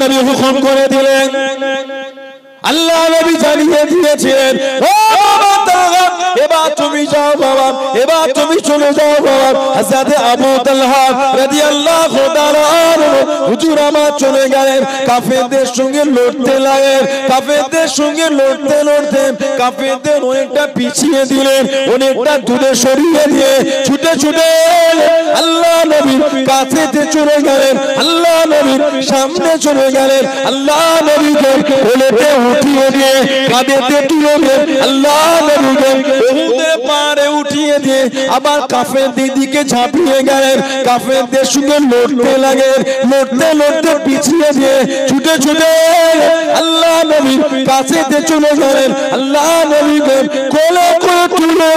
নবী হুকুম করে দিলেন, আল্লাহ নবী জানিয়ে দিয়েছিলেন, ও বাবা তালহা, এবার তুমি যাও বাবা, এবার তুমি চলে যাও বাবা। হযরত আবু তালহা রাদিয়াল্লাহু তাআলা হুজুর আমার চলে গেলেন, কাফেরদের সঙ্গে লড়তে লাগলেন। কাফেরদের সঙ্গে লড়তে লড়তে কাফেরদের অনেকটা পিছিয়ে দিলেন, অনেকটা দূরে সরিয়ে দিয়ে ছুটে ছুটে আল্লাহ নবীর কাছে চলে গেলেন, আল্লাহ নবীর সামনে চলে গেলেন। আল্লাহ নবীকে কোলেতে উঠিয়ে দিয়ে কাঁধেতে তুলে দিয়ে আল্লাহ নবীকে উহুদের পাহাড়ে উঠিয়ে দিয়ে আবার কাফেরদের দিকে ঝাঁপিয়ে গেলেন। কাফেরদের সঙ্গে লড়তে লাগলেন, লড়তে লড়তে পিছিয়ে দিয়ে ছুটে ছুটে আল্লাহ নবীর কাছে চলে গেলেন। আল্লাহ নবীকে কোলে করে তুলে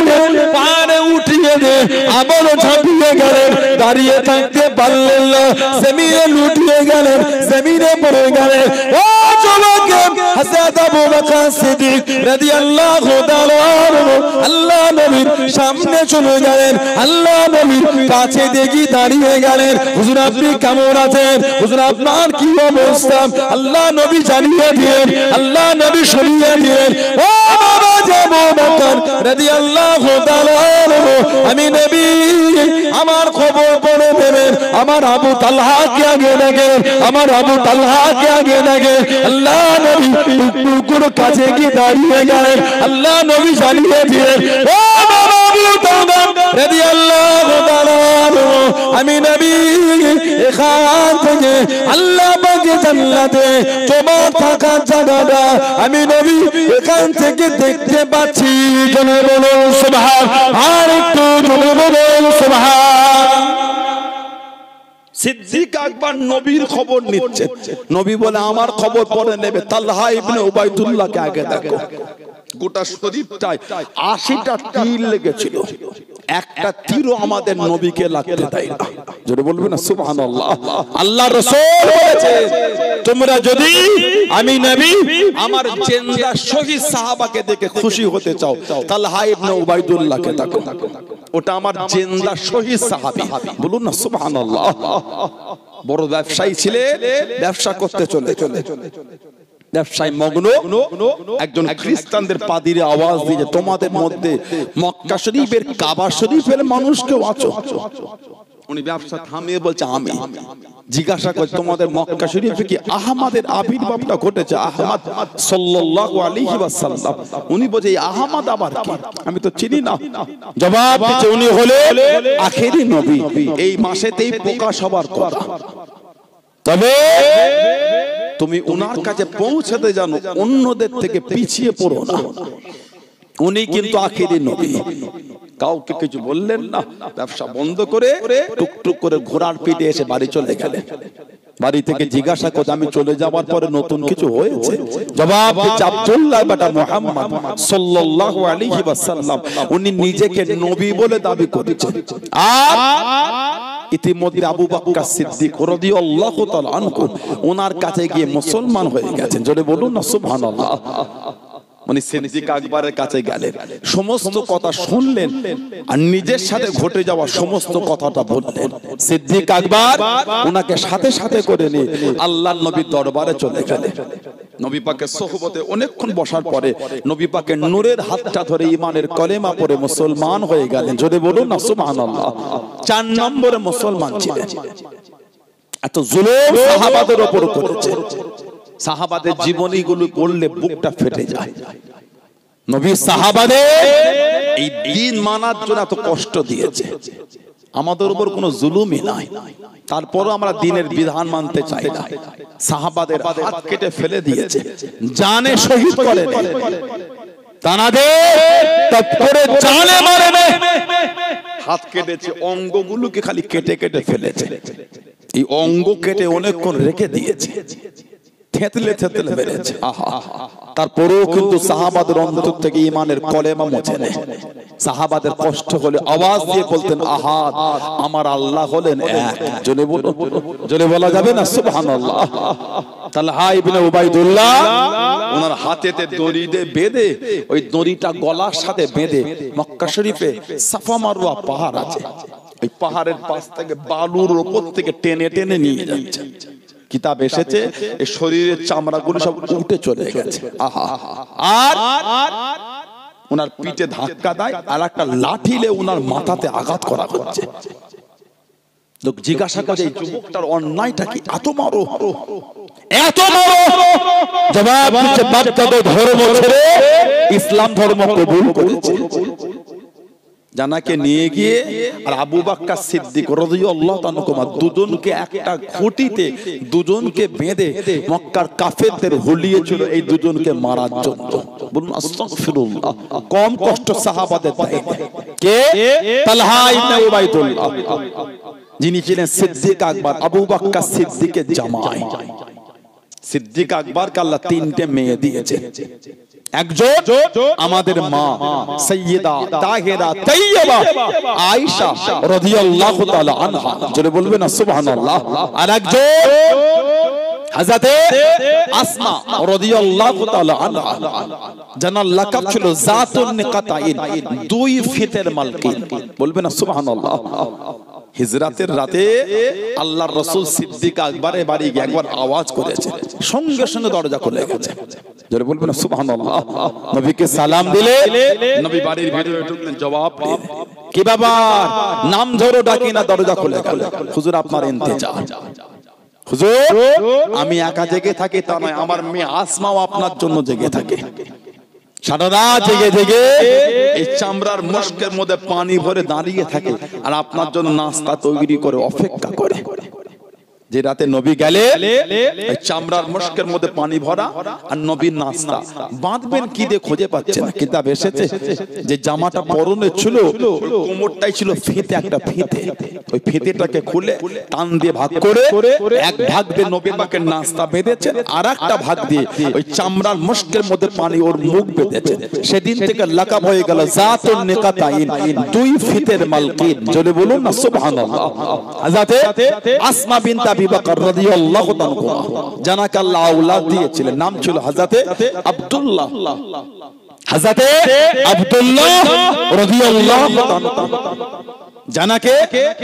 পাহাড়ে উঠিয়ে দিয়ে আবারও ঝাঁপিয়ে গেলেন। দাঁড়িয়ে থাকতে পারলেন না, জমিনে লুটিয়ে গেলেন, জমিনে পড়ে গেলেন। ও যুবক, হযরত আবু বকর সিদ্দিক রাদিয়াল্লাহু তাআলা আল্লাহ নবীর সামনে চলে গেলেন, আল্লাহ নবীর কাছে দেখি দাঁড়িয়ে গেলেন। হুজুর আপনি কেমন আছেন? হুজুর আপনার কি অবস্থা? আল্লাহ নবী জানিয়ে দিলেন, আল্লাহ নবী শুনিয়ে দিলেন, ও বাবা আবু বকর রাদিয়াল্লাহু তাআলা, আমি নবী আমার খবর পড়ে দেবেন, আমার আবু তালহাকে আগে দেখেন, আমার আবু তালহাকে আগে দেখেন। আল্লাহ নবী টুকটুকুর কাছে গিয়ে দাঁড়িয়ে গেলেন, আল্লাহ নবী জানিয়ে দিলেন, ও বাবা আবু তালহা রাদিয়াল্লাহু তাআলা, আমি নবী এখান থেকে আল্লাহ পাকের জান্নাতে তোমার থাকার জায়গাটা আমি নবী এখান থেকে দেখতে পাচ্ছি। জোরে বলুন সুবহান, আর একটু জোরে বলুন সুবহান। সিদ্দিক আকবর নবীর খবর নিচ্ছে, নবী বলে আমার খবর পরে নেবে। তালহা ইবনে উবাইদুল্লাহকে আগে দেখো। গোটা শরীরটায় 80টা তীর লেগেছিল, একটা তীরও আমাদের নবীকে লাগতে দেয় না। জোরে বলবে না সুবহানাল্লাহ। আল্লাহ রাসূল বলেছে, তোমরা যদি আমি নবী আমার জিন্দা শহীদ সাহাবাকে দেখে খুশি হতে চাও, তালহা ইবনে উবাইদুল্লাহকে দেখো, ওটা আমার জিন্দা শহীদ সাহাবী। বলুন না সুবহানাল্লাহ। বড় ব্যবসায়ী ছিলেন, ব্যবসা করতে চলে ব্যবসায় মগ্ন। একজন খ্রিস্টানদের পাদ্রী আওয়াজ দিয়ে, তোমাদের মধ্যে মক্কা শরীফের কাবা শরীফের মানুষ কেউ আছো? উনি ব্যবসা থামিয়ে বলছে আমি। জিজ্ঞাসা করে, তোমাদের মক্কা শরীফে কি আহমদের আবির্ভাবটা ঘটেছে? আহমদ সাল্লাল্লাহু আলাইহি ওয়াসাল্লাম। উনি বলে, আহমদ আবার কি? আমি তো চিনি না। জবাব দিচ্ছে, উনি হলেন আখেরি নবী, এই মাসেতেই প্রকাশ হবার কথা। তবে তুমি উনার কাছে পৌঁছাতে জানো, অন্যদের থেকে পিছিয়ে পড়ো না। উনি কিন্তু আখেরি নবী। কাউকে কিছু বললেন না, ব্যবসা বন্ধ করে টুকটুক করে ঘোড়ার পিঠে এসে বাড়ি চলে গেলেন। বাড়ি থেকে জিজ্ঞাসা করে, আমি চলে যাওয়ার পরে নতুন কিছু হয়েছে? জবাব দিচ্ছে, আব্দুল্লাহ বিন মুহাম্মদ সাল্লাল্লাহু আলাইহি ওয়াসাল্লাম উনি নিজেকে নবী বলে দাবি করেছেন। আর ইতিমধ্যে আবু বকর সিদ্দিক রাদিয়াল্লাহু তাআলা আনহু ওনার কাছে গিয়ে মুসলমান হয়ে গেছেন। জোরে বলুন না সুবহানাল্লাহ। মানে সিদ্দিক আকবরের কাছে গেলেন, সমস্ত কথা শুনলেন আর নিজের সাথে ঘটে যাওয়া সমস্ত কথাটা বললেন। সিদ্দিক আকবর ওনাকে সাথে সাথে করে নিয়ে আল্লাহর নবীর দরবারে চলে গেলেন। নবী পাকের সোহবতে অনেকক্ষণ বসার পরে নবী পাকের নূরের হাতটা ধরে ঈমানের কলেমা পড়ে মুসলমান হয়ে গেলেন। যদি বলুন না সুবহানাল্লাহ। 4 নম্বরে মুসলমান ছিলেন। এত জুলুম সাহাবাদের উপর করেছে, সাহাবাদের জীবনীগুলো পড়লে বুকটা ফেটে যায়। নবী সাহাবাদের এই দ্বীন মানার জন্য এত কষ্ট দিয়েছে, আমাদের উপর কোনো জুলুমই নাই, তারপরও আমরা দ্বীনের বিধান মানতে চাই না। সাহাবাদের হাত কেটে ফেলে দিয়েছে, জানে শহীদ করে জানে মারে হাত কেটেছে, অঙ্গগুলোকে খালি কেটে কেটে ফেলেছে। এই অঙ্গ কেটে অনেকক্ষণ রেখে দিয়েছে, থেতলে থেতলে বেড়েছে। তারপরেও কিন্তু সাহাবাদের অন্তর থেকে ঈমানের কলেমা মুছে নেই। সাহাবাদের কষ্ট হলে আওয়াজ দিয়ে বলতেন, আহাদ, আমার আল্লাহ হলেন এক। জোরে বলা যাবে না সুবহানাল্লাহ। তালহা ইবনে উবাইদুল্লাহ ওনার হাতেতে দড়ি দিয়ে বেঁধে, ওই দড়িটা গলার সাথে বেঁধে মক্কা শরীফে সাফা মারওয়া পাহাড় আছে, ওই পাহাড়ের পাশ থেকে বালুর উপর থেকে টেনে টেনে নিয়ে যাচ্ছে। কিতাব এসেছে এই শরীরের চামড়াগুলো সব উঠে চলে গেছে। আহা, আর ওনার পিঠে ধাক্কা দেয় আর একটা লাঠিলে ওনার মাথাতে আঘাত করা হচ্ছে। লোক জিজ্ঞাসা করে এই যুবকটার অন্যায়টা কি? এত মারো, এত মারো। জবাব দিচ্ছে বাপদাদা ধর্ম ছেড়ে ইসলাম ধর্ম কবুল করেছে। জানাকে নিয়ে গিয়ে আর আবু বকর সিদ্দিক রাদিয়াল্লাহু তাআলা দুজনকে একটা খুঁটিতে দুজনকে বেঁধে মক্কার কাফেরদের হুলিয়েছিল এই দুজনকে মারার জন্য। বলুন আস্তাগফিরুল্লাহ। কম কষ্ট সাহাবাদের দেয় কে? তালহা ইবনে উবাইদুল্লাহ, যিনি ছিলেন সিদ্দিক আকবর, আবু বকর সিদ্দিকের জামাই। সিদ্দিক আকবরকে আল্লাহ তিনটে মেয়ে দিয়েছে। একজন আমাদের মা সাইয়্যিদা তাহিরা তাইয়্যিবা আয়েশা রাদিয়াল্লাহু তাআলা আনহা, জোরে বলবেন না সুবহানাল্লাহ। আর একজন হযরতে আসমা রাদিয়াল্লাহু তাআলা আনহা, জানার লাকাব ছিল জাতুন নিকাতাইন, দুই ফিতের মালকিন। বলবেন না সুবহানাল্লাহ। হিজরাতের রাতে আল্লাহর রাসূল সিদ্দিক আকবরের বাড়ি গিয়ে একবার আওয়াজ করেছে, সঙ্গে সঙ্গে দরজা খুলে গেছে। জোরে বলবেন না সুবহানাল্লাহ। নবীকে সালাম দিলে নবী বাড়ির ভিতরে ঢুকলেন, জবাব দিলেন কি বাবা নাম ধরো ডাকি না, দরজা খুলে গেল। হুজুর আপনার ইন্তেজার। হুজুর আমি একা জেগে থাকি তা নয়, আমার মেয়ে আসমাও আপনার জন্য জেগে থাকে। সারা রাত জেগে জেগে এই চামড়ার মশকের মধ্যে পানি ভরে দাঁড়িয়ে থাকে আর আপনার জন্য নাস্তা তৈরি করে অপেক্ষা করে। যে রাতে নবী গেলে এই চামড়ার মশকের মধ্যে পানি ভরা আর নবীর নাস্তা বাঁধবেন কি দিয়ে খুঁজে পাচ্ছে না। কিতাব এসেছে যে জামাটা পরনে ছিল কোমরটাই ছিল ফিতে, একটা ফিতে। ওই ফিতেটাকে খুলে টান দিয়ে ভাগ করে এক ভাগ দিয়ে নবী পাকের নাস্তা বেঁধেছেন, আর একটা ভাগ দিয়ে ওই চামড়ার মশকের মধ্যে পানি ওর মুখ বেঁধেছেন। সেদিন থেকে লাকাব হয়ে গেল জাতুন নিকাতাইন, দুই ফিতের মালকিন। জোরে বলুন না সুবহানাল্লাহ। হযরতে আসমা বিনত আবি বকর রাদিয়াল্লাহু তাআলা জানাকে আল্লাহ আওলাদ দিয়েছিলেন, নাম ছিল হযরতে আব্দুল্লাহ। হযরতে আব্দুল্লাহ রাদিয়াল্লাহু তাআলা জানাকে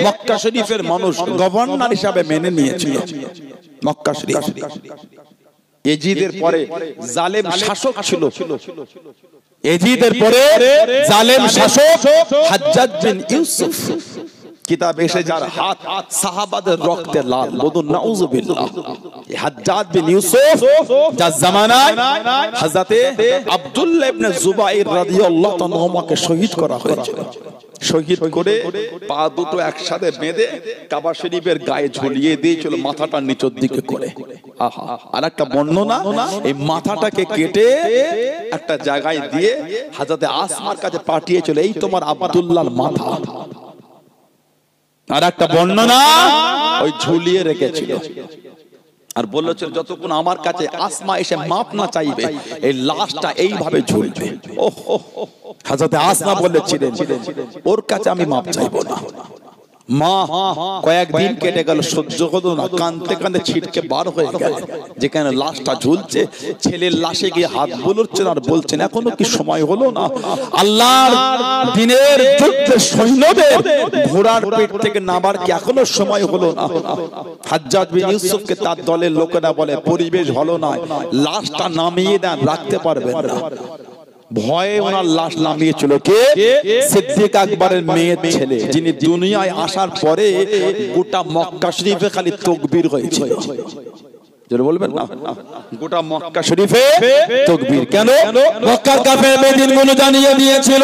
মক্কা শরীফের মানুষ গভর্নর হিসেবে মেনে নিয়েছিল। মক্কা শরীফ ইয়াজিদের পরে জালেম শাসক ছিল। ইয়াজিদের পরে জালেম শাসক হাজ্জাজ বিন ইউসুফ। কিতাব এসে যার হাত সাহাবাদের রক্তে লাল, বলুন নাউযুবিল্লাহ। হাজ্জাজ বিন ইউসুফ যার জামানায় হযরতে আব্দুল্লাহ ইবনে জুবাইর রাদিয়াল্লাহু তাআলাকে শহীদ করা হয়েছিল। শহীদ করে পা দুটো একসাথে বেঁধে কাবা শরীফের গায়ে ঝুলিয়ে দিয়েছিল, মাথাটা নিচের দিকে করে। আহা, আর একটা বর্ণনা এই মাথাটাকে কেটে একটা জায়গায় দিয়ে হযরতে আসমার কাছে পাঠিয়েছিল, এই তোমার আব্দুল্লাহর মাথা। আর একটা বর্ণনা ওই ঝুলিয়ে রেখেছিল আর বলেছিল যতক্ষণ আমার কাছে আসমা এসে মাপ না চাইবে এই লাশটা এইভাবে ঝুলবে। ওহো, হযরতে আসমা বলেছিলেন ওর কাছে আমি মাপ চাইবো না। মা কয়েকদিন কেটে গেল, সহ্য হলো না, কাঁদতে কাঁদতে ছিটকে বার হয়ে গেল। যেখানে লাশটা ঝুলছে ছেলের লাশে গিয়ে হাত বুলোচ্ছেন আর বলছেন এখনো কি সময় হলো না? আল্লাহর দিনের যুদ্ধে সৈন্যদের ঘোড়ার পেট থেকে নামার কি এখনো সময় হলো না? হাজ্জাজ বিন ইউসুফকে তার দলের লোকেরা বলে পরিবেশ ভালো নয়, লাশটা নামিয়ে দেন, রাখতে পারবেন না। ভয়ে ওনার লাশ নামিয়েছিল কে? সিদ্দিক আকবরের মেয়ের ছেলে, যিনি দুনিয়ায় আসার পরে গোটা মক্কা শরীফে খালি তাকবীর হয়েছিল। যারা বলবেন না গোটা মক্কা শরীফে তাকবীর কেন? মক্কার কাফের বেদিনগুলো জানিয়ে দিয়েছিল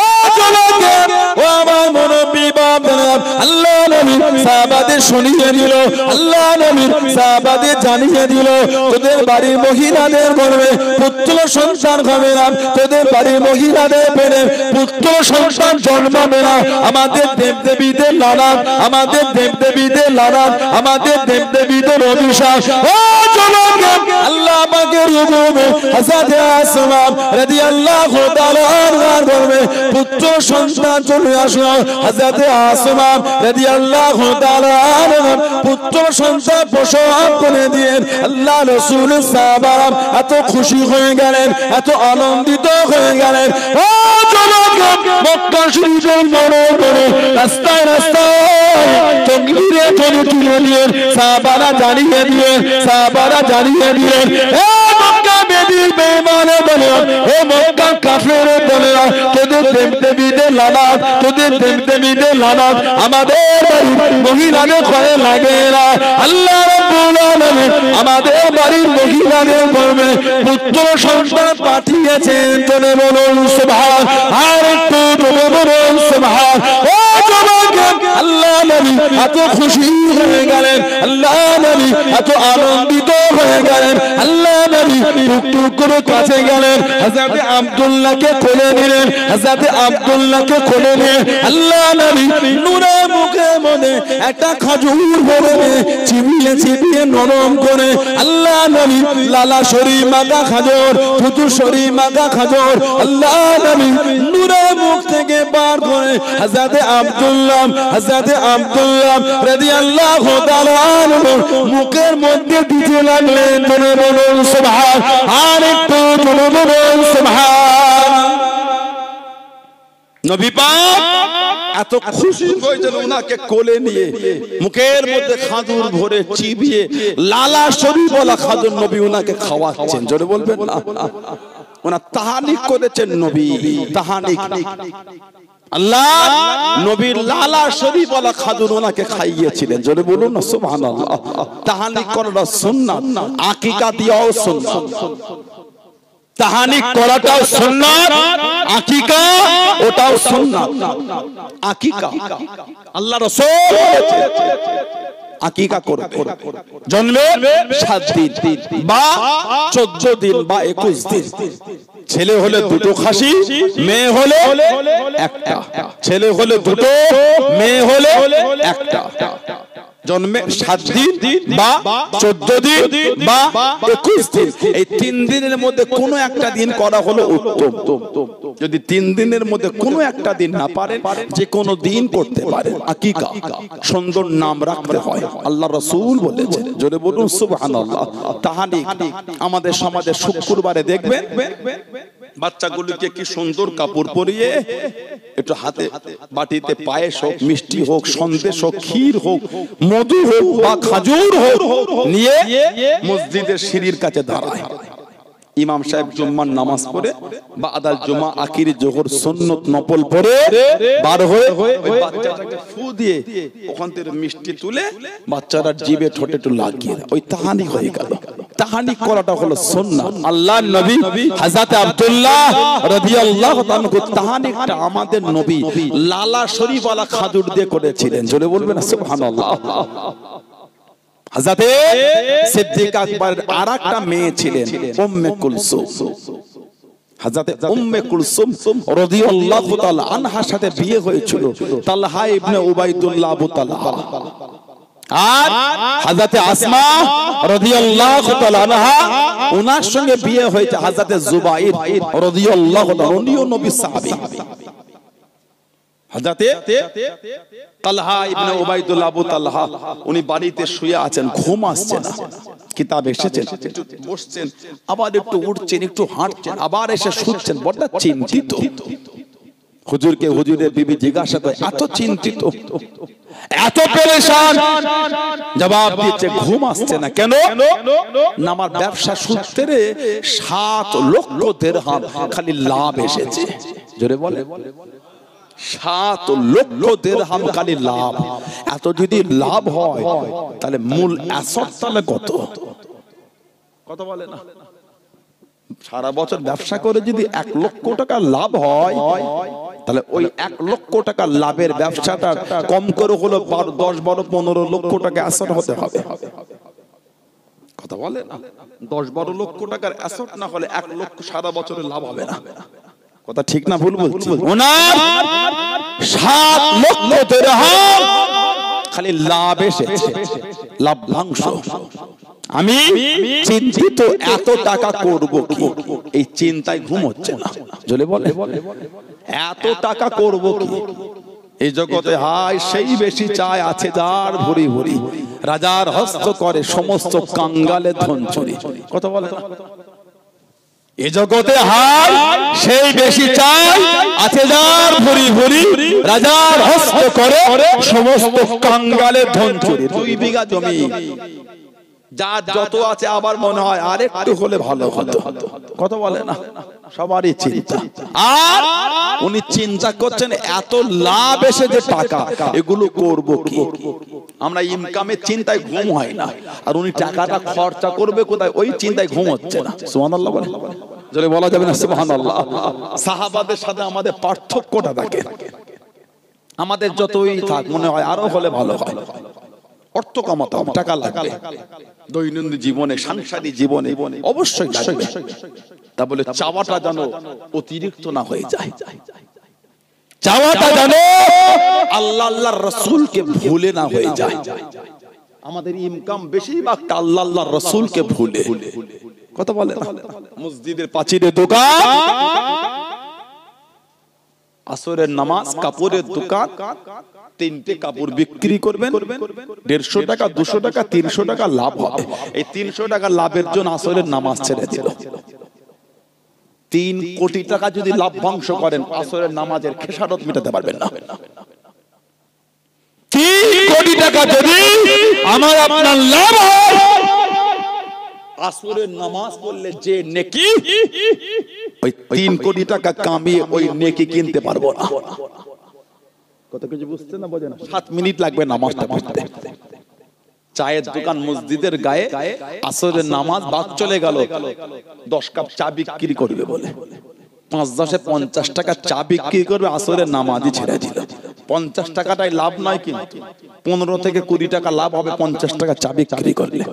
ও জনকে, ও আমার মুরব্বি বাপরা, আল্লাহ নবী সাহাবাদের শুনিয়ে দিল, আল্লাহ নবী সাহাবাদের জানিয়ে দিল তোদের বাড়ির মহিলাদের গর্ভে পুত্র সন্তান হবে না, তোদের বাড়ির মহিলাদের পেটে পুত্র সন্তান জন্মাবে না। আমাদের দেবদেবীদের লালান, আমাদের দেবদেবীদের লালান, আমাদের দেবদেবীদের অভিশাপ। ও জনকে, আল্লাহ পাকের হুকুমে হযরত আসমা রাদিয়াল্লাহু তাআলা আনহার গর্ভে পুত্র সন্তান চলে আসলো। হযরত আসমা রাদিয়াল্লাহু তাআলা আনহা পুত্র সন্তান প্রসব করে দিয়ে আল্লাহ রাসূল সাহাবারা এত খুশি হয়ে গেলেন, এত আনন্দিত হয়ে গেলেন। ও জনগণ, মক্কা শরীফের বড় বড় রাস্তায় রাস্তায় তাকবীরে ধ্বনি তুলে দিয়ে সাহাবারা জানিয়ে দিয়ে মক্কা বেদির বেঈমানে বলে ও মক্কা কাফের বলে তোদের দেবদেবীদের লানাত আমাদের বাড়ির মহিলাদের ঘরে লাগে না। আল্লাহ রাব্বুল আলামিন আমাদের বাড়ির মহিলাদের ঘরে পুত্র সন্তান পাঠিয়েছেন। জনে বলুন সুবহান, আর একটু জনে বলুন সুবহান। ও জবান আল্লাহ নবী এত খুশি হয়ে গেলেন, আল্লাহ নবী এত আনন্দিত হয়ে গেলেন, আল্লাহ নবী টুকটুক করে কাছে গেলেন, হযরত আব্দুল্লাহকে কোলে নিলেন, আল্লাহ নবী নূরে মুখে মনে একটা খাজুর ভরে চিবিয়ে নরম করে আল্লাহ নবী লালা শরী মাগা খাজুর, ফুতু শরী মাগা খাজুর আল্লাহ নবী নূরে মুখ থেকে বার করে হযরত আব্দুল্লাহ রাদিয়াল্লাহু তাআলা আনহু মুখের মধ্যে দিতে লাগলেন। বলুন সুবহান, আর একটু বলুন সুবহান। নবী পাক এত খুশি হয়েছেন, ওনাকে কোলে নিয়ে মুখের মধ্যে খাজুর ভরে চিবিয়ে লালা শরীফ বলা খাজুর নবী ওনাকে খাওয়াচ্ছেন। জোরে বলবেন না, ওনা তাহানিক করেছেন নবী, তাহানিক। আল্লাহ নবীর লালা শরীফ বলা খাজুর ওনাকে খাইয়েছিলেন। জোরে বলুন না সুবহানাল্লাহ। তাহানিক করাটা সুন্নাত, আকিকা দিয়াও সুন্নাত। তাহানিক করাটাও সুন্নাত, আকিকা ওটাও সুন্নাত। আকিকা আল্লাহ রাসূল বলেছেন আকিকা করবে জন্মের 7 দিন বা 14 দিন বা 21 দিন। ছেলে হলে দুটো খাসি, মেয়ে হলে একটা। ছেলে হলে দুটো, মেয়ে হলে একটা। জন্মে 7 দিন বা 14 দিন বা 21 দিন, এই 3 দিনের মধ্যে কোনো একটা দিন করা হলো উত্তম। যদি 3 দিনের মধ্যে কোনো একটা দিন না পারেন, যে কোনো দিন করতে পারেন। আকিকা সুন্দর নাম রাখতে হয়, আল্লাহ রাসূল বলেছেন। জোরে বলুন সুবহানাল্লাহ। তাহানিক আমাদের সমাজে শুক্রবারে দেখবেন বাচ্চাগুলোকে কি সুন্দর কাপড় পরিয়ে একটু হাতে বাটিতে পায়েস হোক, মিষ্টি হোক, সন্দেশ হোক, ক্ষীর হোক, মধু হোক বা খাজুর হোক নিয়ে মসজিদের সিঁড়ির কাছে দাঁড়ায়। ইমাম সাহেব জুম্মার নামাজ পড়ে বা আদাল জুমা, আখির, জোহর, সুন্নত, নফল পড়ে বার হয়ে ওই বাচ্চাটাকে ফু দিয়ে ওখান থেকে মিষ্টি তুলে বাচ্চারা জিভে ঠোঁটে একটু লাগিয়ে ওই তাহানিক হয়ে গেল। তাহানিক করাটা হলো সুন্নাত। আল্লাহর নবী হযরত আব্দুল্লাহ রাদিয়াল্লাহু তাআলা তাহানিকটা আমাদের নবী লালা শরীফ ওয়ালা খাজুর দিয়ে করেছিলেন। জোরে বলবেন সুবহানাল্লাহ। হযরত সিদ্দিক আকবরের আরেকটা মেয়ে ছিলেন উম্মে কুলসুম। হযরত উম্মে কুলসুম রাদিয়াল্লাহু তাআলা আনহার সাথে বিয়ে হয়েছিল তালহা ইবনে উবাইদুল্লাহ আবু তালহা। আর হযরত আসমা রাদিয়াল্লাহু তাআলা আনহা ওনার সঙ্গে বিয়ে হয়েছে হযরত জুবাইর রাদিয়াল্লাহু তাআলা, উনিও নবীর সাহাবী। হযরত তালহা ইবনে উবাইদুল্লাহ আবু তালহা উনি বাড়িতে শুয়ে আছেন, ঘুম আসছে না। কিতাব এসেছেন, একটু বসছেন, আবার একটু উঠছেন, একটু হাঁটছেন, আবার এসে শুচ্ছেন, বড় চিন্তিত। হুজুরকে হুজুরের বিবি জিজ্ঞাসা করে এত চিন্তিত, এত পেরেশান, জবাব দিচ্ছে ঘুম আসছে না কেন? না আমার ব্যবসা সূত্রে 7 লক্ষ দিরহাম খালি লাভ এসেছে। জোরে বলে 7 লক্ষ দিরহাম খালি লাভ। এত যদি লাভ হয় তাহলে মূল অ্যাসেট তাহলে কত বলে না? সারা বছর ব্যবসা করে যদি 1 লক্ষ টাকা লাভ হয় তাহলে ওই 1 লক্ষ টাকা লাভের ব্যবসাটা কম করে হলো 10, 12, 15 লক্ষ টাকা অ্যাসেট হতে হবে। কথা বলে না? 10, 12 লক্ষ টাকার অ্যাসেট না হলে 1 লক্ষ সারা বছরের লাভ হবে না। কথা ঠিক না ভুল বলছি? ওনার 7 লক্ষ দিরহাম খালি লাভ এসেছে, লাভ্যাংশ। আমি চিন্তিত এত টাকা করব কি, এই চিন্তায় ঘুম হচ্ছে না। জলে বলে এত টাকা করব কি? এই জগতে হায় সেই বেশি চায় আছে যার ভরি ভরি, রাজার হস্ত করে সমস্ত কাঙ্গালে ধন চুরি। কথা বলে এ জগতে হার সেই বেশি চাই, আছে যার ভরি ভরি, রাজার হস্ত করে সমস্ত কাঙ্গালের ধন চুরি। 2 বিঘা জমি যার যত আছে, আবার মনে হয় আর একটু হলে ভালো হতো। কত বলে না, সবারই চিন্তা। আর উনি চিন্তা করছেন এত লাভ এসে যে টাকা, এগুলো করব কি? আমরা ইনকামের চিন্তায় ঘুম হয় না, আর উনি টাকাটা খরচা করবে কোথায়, ওই চিন্তায় ঘুম হচ্ছে না। সুবহানাল্লাহ বলে, যদি বলা যাবে না সুবহানাল্লাহ। সাহাবাদের সাথে আমাদের পার্থক্যটা দেখে। আমাদের যতই থাক মনে হয় আরো হলে ভালো হয়, অর্থ কামাতে হবে, টাকা লাগবে দৈনন্দিন জীবনে, সাংসারিক জীবনে অবশ্যই লাগবে। তা বলে চাওয়াটা যেন অতিরিক্ত না হয়ে যায়, চাওয়াটা যেন আল্লাহ আল্লাহর রাসূলকে ভুলে না হয়ে যায়। আমাদের ইনকাম বেশিরভাগ আল্লাহ আল্লাহর রাসূলকে ভুলে। কথা বলে না, মসজিদের পাঁচিলের দোকান, আসরের নামাজ, কাপড়ের দোকান, 3টে কাপড় বিক্রি করবেন, 150 টাকা, 200 টাকা, 300 টাকা লাভ হবে। এই 300 টাকা লাভের জন্য আসরের নামাজ ছেড়ে দিল। 3 কোটি টাকা যদি লাভ্যাংশ করেন, আসরের নামাজের খেসারত মেটাতে পারবেন না। 3 কোটি টাকা যদি আমার আপনার লাভ হয়, আসরের নামাজ পড়লে যে নেকি, ওই 3 কোটি টাকা কামিয়ে ওই নেকি কিনতে পারবো না। কত কিছু বুঝতে না, বোঝে না। 7 মিনিট লাগবে নামাজটা পড়তে। চায়ের দোকান মসজিদের গায়ে, আসরের নামাজ বাদ চলে গেল, 10 কাপ চা বিক্রি করবে বলে 5-10-এ 50 টাকা চা বিক্রি করবে, আসরের নামাজই ছেড়ে দিল। 50 টাকাটাই লাভ নয়, কিন্তু 15 থেকে 20 টাকা লাভ হবে 50 টাকা চা বিক্রি করলে।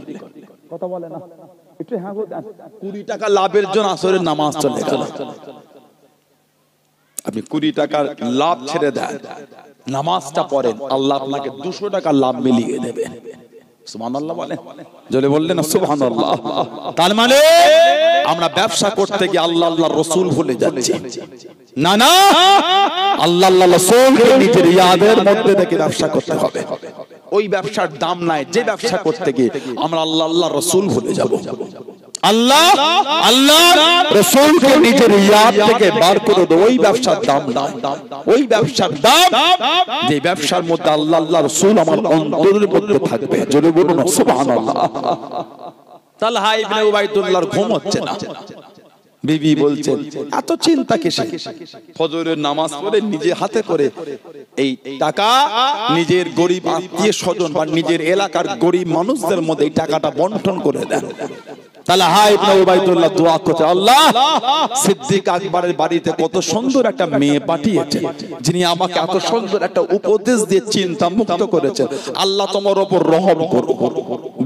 কথা বলে না, একটু হ্যাঁ, 20 টাকা লাভের জন্য আসরের নামাজ চলে গেল। আপনি 20 টাকার লাভ ছেড়ে দেন, নামাজটা পড়েন, আল্লাহ আপনাকে 200 টাকা লাভ মিলিয়ে দেবে। সুবহানাল্লাহ বলেন, জোরে বললেন না সুবহানাল্লাহ। তার মানে আমরা ব্যবসা করতে গিয়ে আল্লাহ আল্লাহর রাসূল ভুলে যাচ্ছি। না না, আল্লাহ আল্লাহর রাসূলকে নিজের ইয়াদের মধ্যে রেখে ব্যবসা করতে হবে। ওই ব্যবসার দাম নাই যে ব্যবসা করতে গিয়ে আমরা আল্লাহ আল্লাহর রাসূল ভুলে যাব। আল্লাহ আল্লাহ রাসূলকে নিজের ইয়াদ থেকে বার করে দাও, ওই ব্যবসার দাম নাই। ওই ব্যবসার দাম যে ব্যবসার মধ্যে আল্লাহ আল্লাহর রাসূল আমার অন্তরের মধ্যে থাকবে। জোরে বলুন সুবহানাল্লাহ। তালহা ইবনে উবাইদুল্লাহর ঘুম হচ্ছে না। বিবি বলছেন এত চিন্তা কিসের? ফজরের নামাজ পড়ে নিজে হাতে করে এই টাকা নিজের গরিব আত্মীয় স্বজন বা নিজের এলাকার গরিব মানুষদের মধ্যে এই টাকাটা বন্টন করে দেন। তালহা ইবনে উবাইদুল্লাহ দোয়া করতে, আল্লাহ সিদ্দিক আকবরের বাড়িতে কত সুন্দর একটা মেয়ে পাঠিয়েছে, যিনি আমাকে এত সুন্দর একটা উপদেশ দিয়ে চিন্তা মুক্ত করেছেন। আল্লাহ তোমার উপর রহম করো।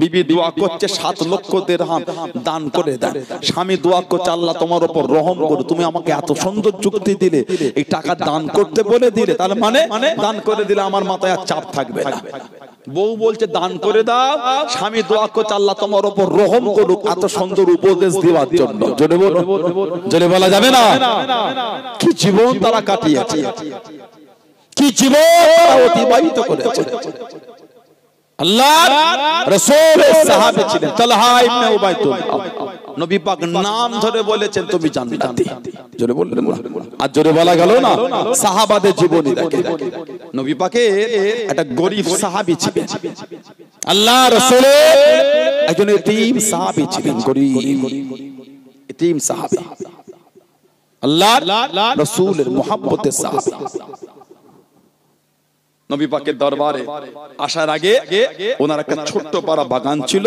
বিবি দোয়া করছে 7 লক্ষ দিরহাম দান করে দেন। স্বামী দোয়া করছে, আল্লাহ তোমার উপর রহম করো, তুমি আমাকে এত সুন্দর যুক্তি দিলে, এই টাকা দান করতে বলে দিলে, তার মানে দান করে দিলে আমার মাথায় আর চাপ থাকবে না। বউ বলছে দান করে দাও, স্বামী দোয়া করছে আল্লাহ তোমার উপর রহম করুক এত সুন্দর উপদেশ দেওয়ার জন্য। জোরে বলো, জোরে বলা যাবে না। কি জীবন তারা কাটিয়েছে, কি জীবন অতিবাহিত করেছে। আল্লাহর রাসূলের সাহাবী ছিলেন তালহা ইবনে উবাইদুল্লাহ। নবী পাক নাম ধরে বলেছেন তুমি জান্নাতি। জোরে বললেন আর জোরে বলা গেল না। সাহাবাদের জীবনী দেখে, নবী পাকের একটা গরীব সাহাবী ছিলেন, আল্লাহ রাসূলের একজন এতিম সাহাবী ছিলেন, গরীব এতিম সাহাবী, আল্লাহর রাসূলের মুহাব্বতের সাহাবী। নবী পাকের দরবারে আসার আগে ওনার একটা ছোট্ট পাড়া বাগান ছিল।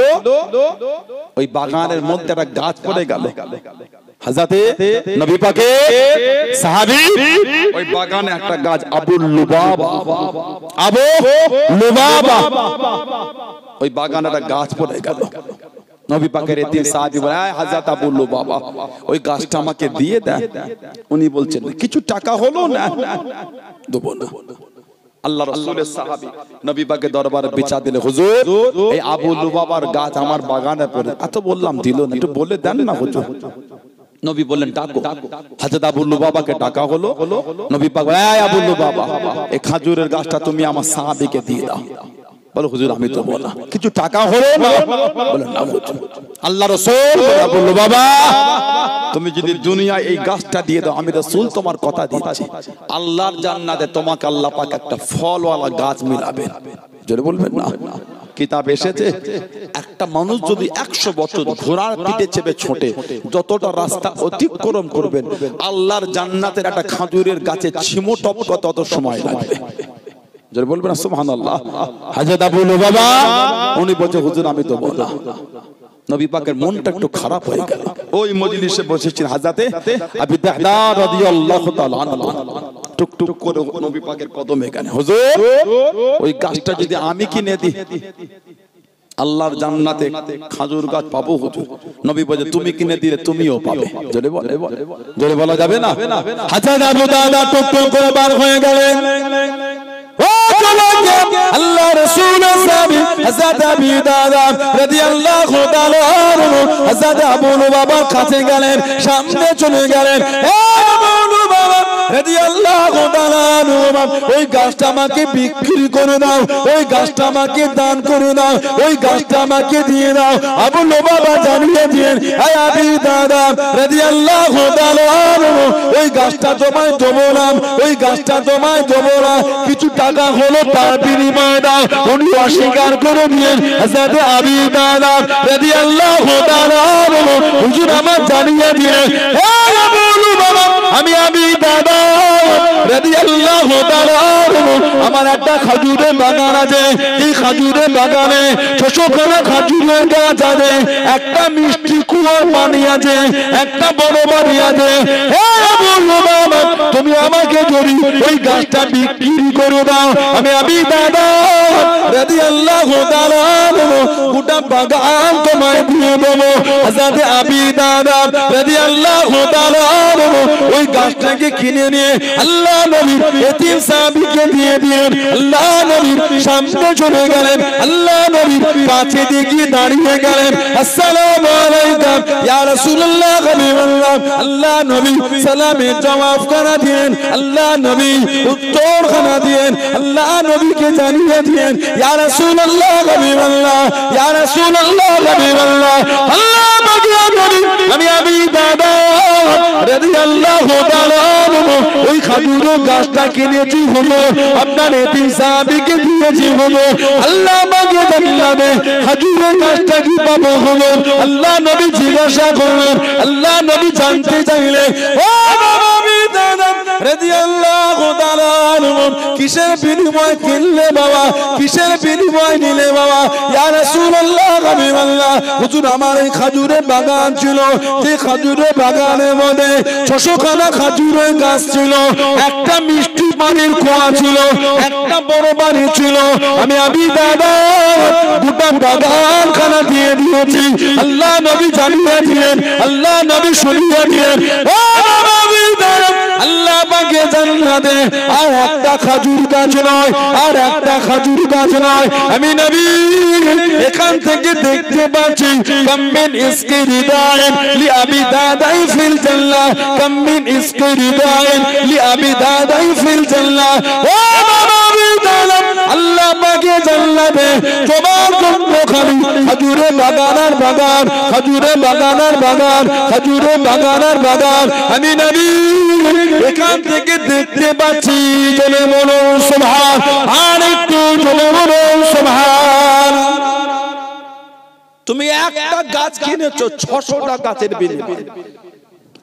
ওই বাগানের মধ্যে একটা গাছ পড়ে গেল। হযরতে নবী পাকের সাহাবী ওই বাগানে একটা গাছ, আবু লুবাবা, আবু লুবাবা, ওই বাগানে একটা গাছ পড়ে গেল। নবী পাকের এতিম সাহাবী বলে, হযরত আবু লুবাবা ওই গাছটা আমাকে দিয়ে দেন। উনি বলছেন কিছু টাকা হলো না, দেবো না। আল্লাহ রাসূলের সাহাবী নবী পাকের দরবারে বিচা দিলে, হুজুর এই আবু লুবাবার গাছ আমার বাগানে পড়ে, এত বললাম দিল না, একটু বলে দেন না হুজুর। নবী বললেন ডাকো। হযরত আবু লুবাবাকে ডাকা হলো। নবী পাক বলে, এই আবু লুবাবা এই খেজুরের গাছটা তুমি আমার সাহাবীকে দিয়ে দাও। বলো হুজুর আমি তো বলা কিছু টাকা হলো না। বলেন না হুজুর। আল্লাহ রাসূল আবু লুবাবা তুমি যদি দুনিয়ায় এই গাছটা দিয়ে দাও, আমি রাসূল তোমার কথা দিচ্ছি, আল্লাহর জান্নাতে তোমাকে আল্লাহ পাক একটা ফলওয়ালা গাছ মিলাবে। জোরে বলবেন না? কিতাব এসেছে একটা মানুষ যদি 100 বছর ঘোড়ার পিঠে চেপে ছোটে, যতটা রাস্তা অতিক্রম করবেন আল্লাহর জান্নাতের একটা খেজুরের গাছে ছিমো টপকা তত সময় লাগবে। জোরে বলবেন না সুবহানাল্লাহ। হযরত আবু লুবাবা উনি বলছে, হুজুর আমি তো বলা। নবী পাকের মনটা একটু খারাপ হয়ে গেল। ওই মজলিসে বসেছেন হযরতে আবু দাহদা রাদিয়াল্লাহু তাআলা আনহু, টুকটুক করে নবী পাকের কদমে গেলেন, হুজুর ওই গাছটা যদি আমি কিনে দিই আল্লাহর জান্নাতে খেজুর গাছ পাবো হুজুর। নবী বলে, তুমি কিনে দিলে তুমিও পাবে। জোরে বলে, জোরে বলা যাবে না? হযরত আবু দাহদা টুকটুক করে বার হয়ে গেলেন। আল্লাহ রাসূলের সাহাবী হযরত আবু দাহদা রাদিয়াল্লাহু তাআলা আনহু হযরত আবু লুবাবার কাছে গেলেন, সামনে চলে গেলেন। ওই গাছটা আমাকে বিক্রি করে দাও, ওই গাছটা আমাকে দান করে দাও, ওই গাছটা আমাকে দিয়ে দাও। আবু লুবাবা জানিয়ে দিলেন, আয় আবু দাদা রাদিয়াল্লাহু তাআলা আনহু, ওই গাছটা তোমায় দেবো না, ওই গাছটা তোমায় দেবো না, কিছু টাকা হলো তার বিনিময়ে দাও। উনি অস্বীকার করে দিলেন। হযরত আবু দাদা রাদিয়াল্লাহু তাআলা আনহু হুজুর আমার জানিয়ে দিলেন, হে আবু লুবাবা, আমি আবু দাদা রাদিয়াল্লাহু তাআলা আনহু আমার একটা খেজুরের বাগান আছে, এই খেজুরের বাগানে 600 খানা খেজুরের গাছ আছে, একটা মিষ্টি কুয়ার পানি আছে, একটা বড় বাড়ি আছে। হে আবু লুবাবা, তুমি আমাকে যদি ওই গাছটা বিক্রি করে দাও, আমি আবু দাদা রাদিয়াল্লাহু তাআলা আনহু গোটা বাগান তোমায় দিয়ে দেবো। হযরত আবু দাদা রাদিয়াল্লাহু তাআলা আনহু ওই গাছটাকে কিনে নিয়ে আল্লাহ নবীর এতিম সাহাবীকে দিয়ে দিলেন। আল্লাহ নবীর সামনে চলে গেলেন, আল্লাহ নবীর কাছে দিয়ে দাঁড়িয়ে গেলেন। আসসালামু আলাইকুম ইয়া রাসূলুল্লাহ হাবিবাল্লাহ। আল্লাহ নবী সালামের জবাব খানা দিলেন, আল্লাহ নবী উত্তর খানা দিলেন। আল্লাহ নবীকে জানিয়ে দিলেন, ইয়া রাসূলুল্লাহ হাবিবাল্লাহ, ইয়া রাসূলুল্লাহ হাবিবাল্লাহ। আল্লাহ নবী আমি আবু দাদা রাদিয়াল্লাহু তাআলা আনহু ওই খেজুরের গাছটা কিনেছি হলো, আপনার এতিম সাহাবীকে দিয়েছি হলো। আল্লাহ আমাকে জানাবে খেজুরের গাছটা কি পাবো হলো। আল্লাহ নবী জিজ্ঞাসা করলেন, আল্লাহ নবী জানতে চাইলেন, ও আবু দাদা রাদিয়াল্লাহু তাআলা আনহু কিসের বিনিময়ে কিনলে বাবা, কিসের বিনিময়ে নিলে বাবা? ইয়া রাসূলুল্লাহ হাবিবাল্লাহ, হুজুর আমার এই খেজুরের বাগান ছিল, যে খেজুরের বাগানের মধ্যে 600 খানা খেজুরের গাছ ছিল, একটা মিষ্টি পানির কুয়া ছিল, একটা বড় বাড়ি ছিল, আমি আবু দাদা গোটা বাগান খানা দিয়ে দিয়েছি। আল্লাহ নবী জানিয়ে দিলেন, আল্লাহ নবী শুনিয়ে দিলেন, ও আবু দাদা আল্লাহ পাকে জান্নাতে আর একটা খেজুর গাছ নয়, আর একটা খেজুর গাছ নয়, আমি নবী এখান থেকে দেখতে পাচ্ছি কামিন ইসকে রিদায়েন লি আবি দাদাই ফিল জান্নাহ, কামিন ইসকে রিদায়েন লি আবি দাদাই ফিল জান্নাহ। ও আবু দাদা আল্লাহ পাকে জান্নাতে তোমার জন্য খালি খেজুরের বাগানের বাগান, খেজুরের বাগানের বাগান, খেজুরের বাগানের বাগান, আমি নবী এখান থেকে দেখতে পাচ্ছি। জোরে বলো সুবহান, আর একটু জোরে বলো সুবহান। তুমি একটা গাছ কিনেছো 600টা গাছের বিনিময়ে।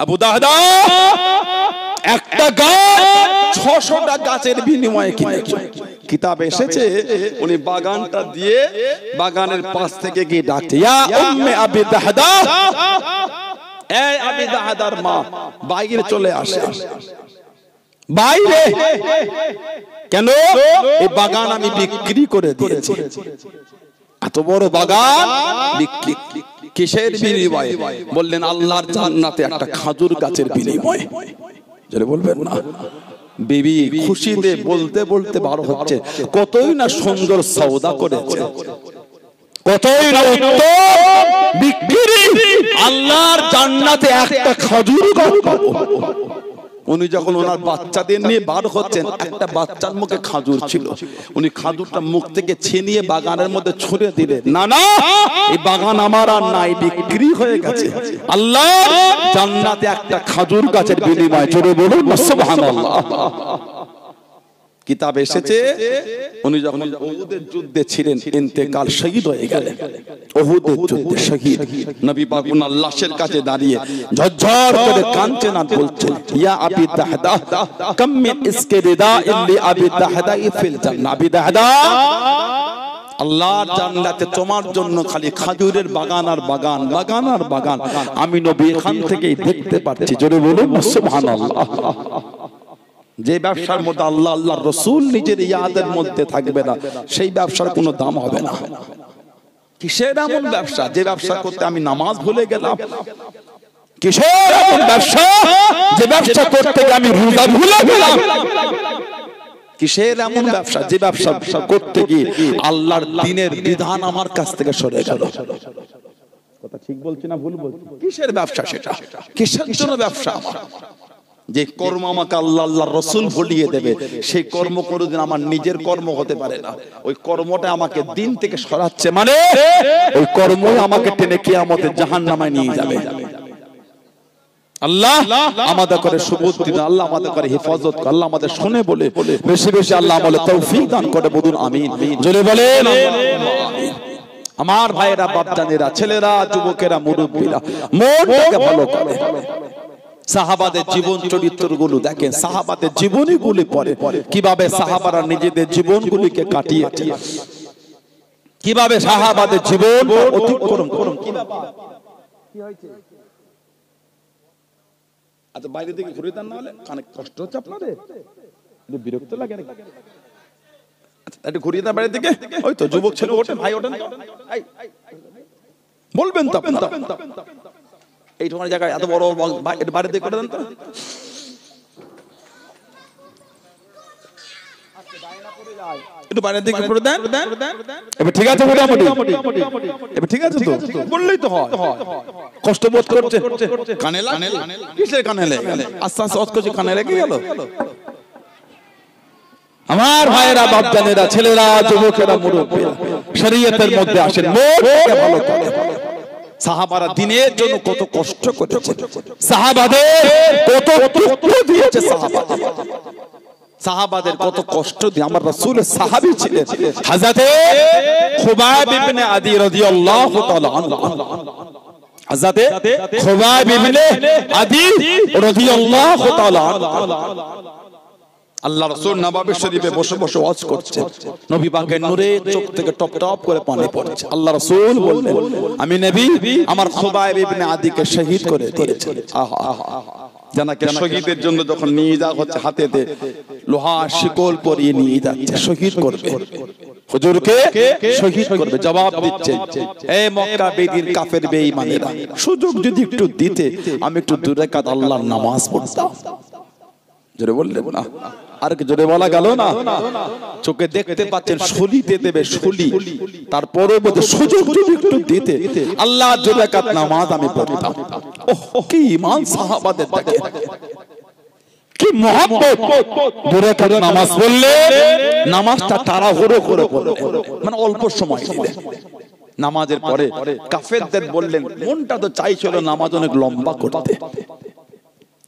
আবু দাহদা একটা গাছ 600টা গাছের বিনিময়ে কিনেছো। কিতাবে এসেছে উনি বাগানটা দিয়ে বাগানের পাশ থেকে গিয়ে ডাকছে, ইয়া উম্মে আবি দাহদা, এই আবু দাহদার মা বাইরে চলে আসে। বাইরে কেন? এই বাগান আমি বিক্রি করে দিয়েছি। এত বড় বাগান বিক্রি কিসের বিনিময়ে? বললেন আল্লাহর জান্নাতে একটা খেজুর গাছের বিনিময়ে। যারা বলবেন না, বিবি খুশিতে বলতে বলতে বার হচ্ছে, কতই না সুন্দর সওদা করেছে, কতই না উত্তম বিক্রি, আল্লাহর জান্নাতে একটা খেজুর গাছ পাবো। উনি যখন ওনার বাচ্চাদের নিয়ে বার হচ্ছেন, একটা বাচ্চার মুখে খাজুর ছিল, উনি খাজুরটা মুখ থেকে ছিনিয়ে বাগানের মধ্যে ছুঁড়ে দিলেন। না না, এই বাগান আমার আর নাই, বিক্রি হয়ে গেছে। আল্লাহ জান্নাতে একটা খাজুর গাছের বিনিময়ে, জোরে বলুন সুবহানাল্লাহ। কিতাব এসেছে উনি যখন উহুদের যুদ্ধে ছিলেন, ইন্তেকাল, শহীদ হয়ে গেলেন। উহুদের যুদ্ধে শহীদ নবী পাক ওনার লাশের কাছে দাঁড়িয়ে ঝরঝর করে কাঁদছেন আর বলছেন, ইয়া আবি দাহদা কাম মিন ইসকে রিদা ইল্লি আবি দাহদা ফিল জান্নাহ। আবি দাহদা, আল্লাহর জান্নাতে তোমার জন্য খালি খাজুরের বাগান আর বাগান, বাগান আর বাগান। আমি নবী এখান থেকেই দেখতে পাচ্ছি, জোরে বলুন সুবহানাল্লাহ। যে ব্যবসার মধ্যে আল্লাহ আল্লাহর রাসূল নিজের ইয়াদের মধ্যে থাকবে না, সেই ব্যবসার কোনো দাম হবে না। কিসের এমন ব্যবসা যে ব্যবসা করতে আমি নামাজ ভুলে গেলাম? কিসের এমন ব্যবসা যে ব্যবসা করতে গিয়ে আমি রোজা ভুলে গেলাম? কিসের এমন ব্যবসা যে ব্যবসা করতে গিয়ে আল্লাহর দ্বীনের বিধান আমার কাছ থেকে সরে গেল? কথা ঠিক বলছি না ভুল বলছি? কিসের ব্যবসা সেটা? কিসের জন্য ব্যবসা? যে কর্ম আমাকে আল্লাহ আল্লাহর রাসূল ভুলিয়ে দেবে, সেই কর্ম কোনোদিন আমার নিজের কর্ম হতে পারে না। ওই কর্মটা আমাকে দিন থেকে সরাচ্ছে, মানে ওই কর্মই আমাকে টেনে কিয়ামতের জাহান্নামে নিয়ে যাবে। আল্লাহ আমাদের করে সুবুদ্ধি দান, আল্লাহ আমাদের করে হেফাজত করে, আল্লাহ আমাদের শুনে বলে বেশি বেশি আল্লাহ বলে তৌফিক দান করে, বলুন আমিন। জোরে বলেন আমিন। আমার ভাইয়েরা, বাপজানেরা, ছেলেরা, যুবকেরা, মুরব্বীরা, মনটাকে ভালো করে সাহাবাদের জীবন চরিত্রগুলো দেখেন, সাহাবাদের জীবনীগুলি পড়ে, কিভাবে সাহাবারা নিজেদের জীবনগুলিকে কাটিয়েছে, কিভাবে সাহাবাদের জীবন অতিক্রম করুন। কি হয়েছে? আচ্ছা, বাইরে থেকে ঘুরে দেন, না হলে কানে কষ্ট হচ্ছে আপনাদের, একটু বিরক্ত লাগে নাকি? একটু ঘুরিয়ে দেন বাইরে থেকে। ওই তো যুবক ছেলে ওঠেন, ভাই ওঠেন, বলবেন তো আপনারা। এই তোমার জায়গায় এত বড় বাইরে দিকে করে দেন তো। একটু বাইরের দিকে করে দেন। এবার ঠিক আছে মোটামুটি? এবার ঠিক আছে তো? বললেই তো হয়। কষ্ট বোধ করছে? কানে লাগে? কিসের কানে লেগে গেল? আস্তে আস্তে অস্কচি কানে লেগে গেল। আমার ভাইয়েরা, বাপজানেরা, ছেলেরা, যুবকেরা, মুরব্বীরা, শরীয়তের মধ্যে আসেন, মনকে ভালো করে। সাহাবারা দিনের জন্য কত কষ্ট করেছে, সাহাবাদের কত দুঃখ দিয়েছে, সাহাবাদের কত কষ্ট দিয়ে। আমার রাসূলের সাহাবী ছিলেন হযরতে খুবাইব ইবনে আদি রাদিয়াল্লাহু তাআলা আনহু। হযরতে খুবাইব ইবনে আদি রাদিয়াল্লাহু তাআলা আনহু আল্লাহ রাসূল নববী শরীফে বসে বসে ওয়াজ করছে, নবী পাকের নূরে চোখ থেকে টপ টপ করে পানি পড়ছে। আল্লাহ রাসূল বললেন, আমি নবী আমার খুবাইব ইবনে আদিকে শহীদ করে দিয়েছি। আহা আহা, জানাকে শহীদের জন্য যখন নিয়ে যাওয়া হচ্ছে, হাতেতে লোহা শিকল পরিয়ে নিয়ে যাচ্ছে, শহীদ করবে, হুজুরকে শহীদ করবে। জবাব দিচ্ছে, এই মক্কা বেদির কাফের বেঈমানেরা, সুযোগ যদি একটু দিতে আমি একটু 2 রাকাত আল্লাহর নামাজ পড়তাম। জোরে বললেন না? আর কি জোরে বলা গেল না? চোখে দেখতে পাচ্ছেন শলিতে দেবে, শলি, তারপরেও বলতে সুযোগ যদি একটু দিতে আল্লাহ 2 রাকাত নামাজ আমি পড়তাম। ওহ, কি ঈমান সাহাবাদের, দেখেন কি মহব্বত। 2 রাকাত নামাজ পড়লে নামাজটা তাড়াহুড়ো করে পড়লেন, মানে অল্প সময় দিলেন। নামাজের পরে কাফেরদের বললেন, মনটা তো চাইছিল নামাজ অনেক লম্বা করতে,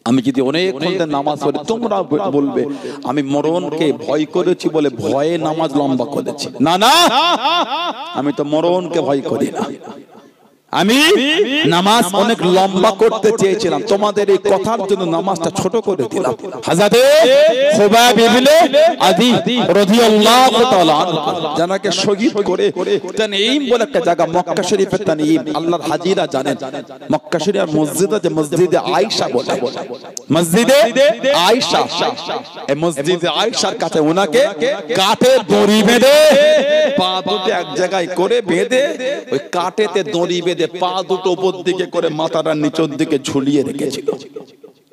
আমি যদি অনেকক্ষণ নামাজ পড়ি তোমরা বলবে আমি মরণকে ভয় করেছি বলে ভয়ে নামাজ লম্বা করেছি। না না, আমি তো মরণকে ভয় করি না, আমি নামাজ অনেক লম্বা করতে চেয়েছিলাম, তোমাদের এই কথার জন্য নামাজটা ছোট করে দিলাম। হযরতে খুবাইব ইবনে আদি রাদিয়াল্লাহু তাআলা জানাকে শহীদ করে তানঈম বলে একটা জায়গা, মক্কা শরীফের তানঈম, আল্লাহর হাজিরা জানেন, মক্কা শরীফের মসজিদ আছে মসজিদে আয়েশা বলে, মসজিদে আয়েশা। এই মসজিদে আয়েশার কাছে ওনাকে কাঠে দড়ি বেঁধে পা দুটো এক জায়গায় করে বেঁধে ওই কাঠেতে দড়ি বেঁধে পা দুটো উপর দিকে করে মাথাটা নিচের দিকে ঝুলিয়ে রেখেছিল।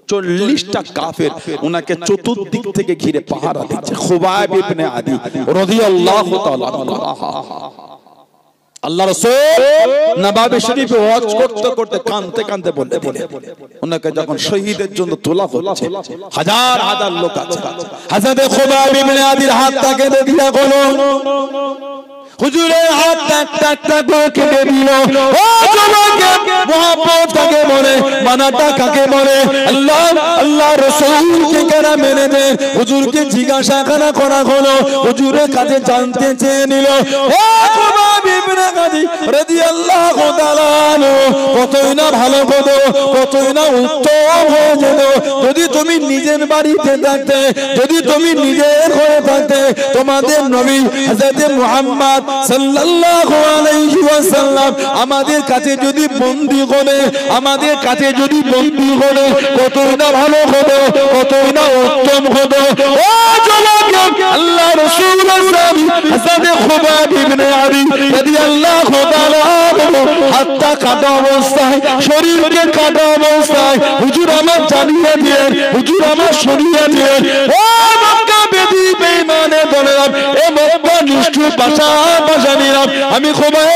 40টা কাফের ওনাকে চতুর্দিক থেকে ঘিরে পাহারা দিচ্ছে। খুবাইব ইবনে আদি রাদিয়াল্লাহু তাআলা আল্লাহ রাসূল নবাবী শরীফে ওয়াজ করতে করতে কাঁদতে কাঁদতে বলতে ওনাকে যখন শহীদের জন্য তোলা হচ্ছে, হাজার হাজার লোক আছে, হযরত খুবাইব ইবনে আদির হাতটাকে দেখিয়া বলো, হুজুরের হাত একটা করে কেটে দিল। ও জমাকে মোহাম্মদ কাকে বলে, মানাটা কাকে বলে, আল্লাহ আল্লাহ রাসূলকে কারা মেনে দেয়। হুজুরকে জিজ্ঞাসা করা হলো, হুজুরের কাছে জানতে চেয়ে নিল। ও খুবাইব ইবনে আদি রাদিয়াল্লাহু তাআলা কতই না ভালো হতো, কতই না উত্তম হয়ে যেত যদি তুমি নিজের বাড়িতে থাকতে, যদি তুমি নিজের ঘরে থাকতে। তোমাদের নবী হযরত মুহাম্মদ সাল্লাল্লাহু আলাইহি ওয়াসাল্লাম আমাদের কাছে যদি বন্দী করে, আমাদের কাছে যদি বন্দী করে কতই না ভালো হতো, কতই না উত্তম হতো। ও জনাব আল্লাহ রাসূল হযরত খুবাইব ইবনে আদি রাদিয়াল্লাহু তাআলা হাতটা কাটা অবস্থায়, শরীরকে কাটা অবস্থায় হুজুর আমার জানিয়ে দিয়ে, হুজুর আমার সরিয়ে দিয়ে। ও মক্কা বেদি বেঈমানে বললাম, এ মক্কা নিষ্ঠুর বাঁচানিরাম, আমি খুবাইব,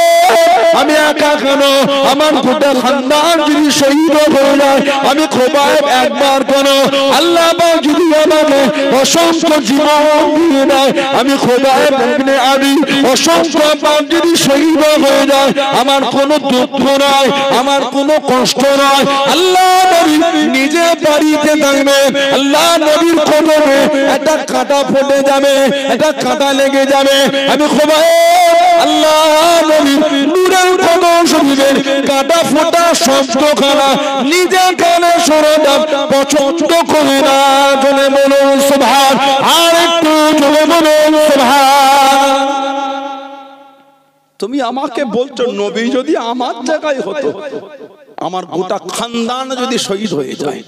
আমি একা কেন, আমার গোটা খানদান যদি শহীদ হয়ে যায়, আমি খুবাইব একবার কেন, আল্লাহ পাক যদি আমাকে অসংখ্য জীবন দিয়ে দেয়, আমি খুবাইব ইবনে আদি অসংখ্য পাক যদি শহীদ হয়ে যায়, আমার কোনো দুঃখ নাই, আমার কোনো কষ্ট নাই। আল্লাহ নবী নিজে বাড়িতে থাকবে, আল্লাহ নবীর কদমে একটা কাঁটা ফুটে যাবে, একটা কাঁটা লেগে যাবে। আমি খুবাইব আল্লাহ নবীর নূরের কদম শরীফের কাঁটা ফোটা শব্দখানা নিজে কানে শুনে দাও, পছন্দ করে না। জনে বলুন সুবহান, আর একটু জনে বলুন সুবহান। তুমি আমাকে বলছো নবী যদি আমার জায়গায় হতো, আমার গোটা খানদান যদি শহীদ হয়ে যায়,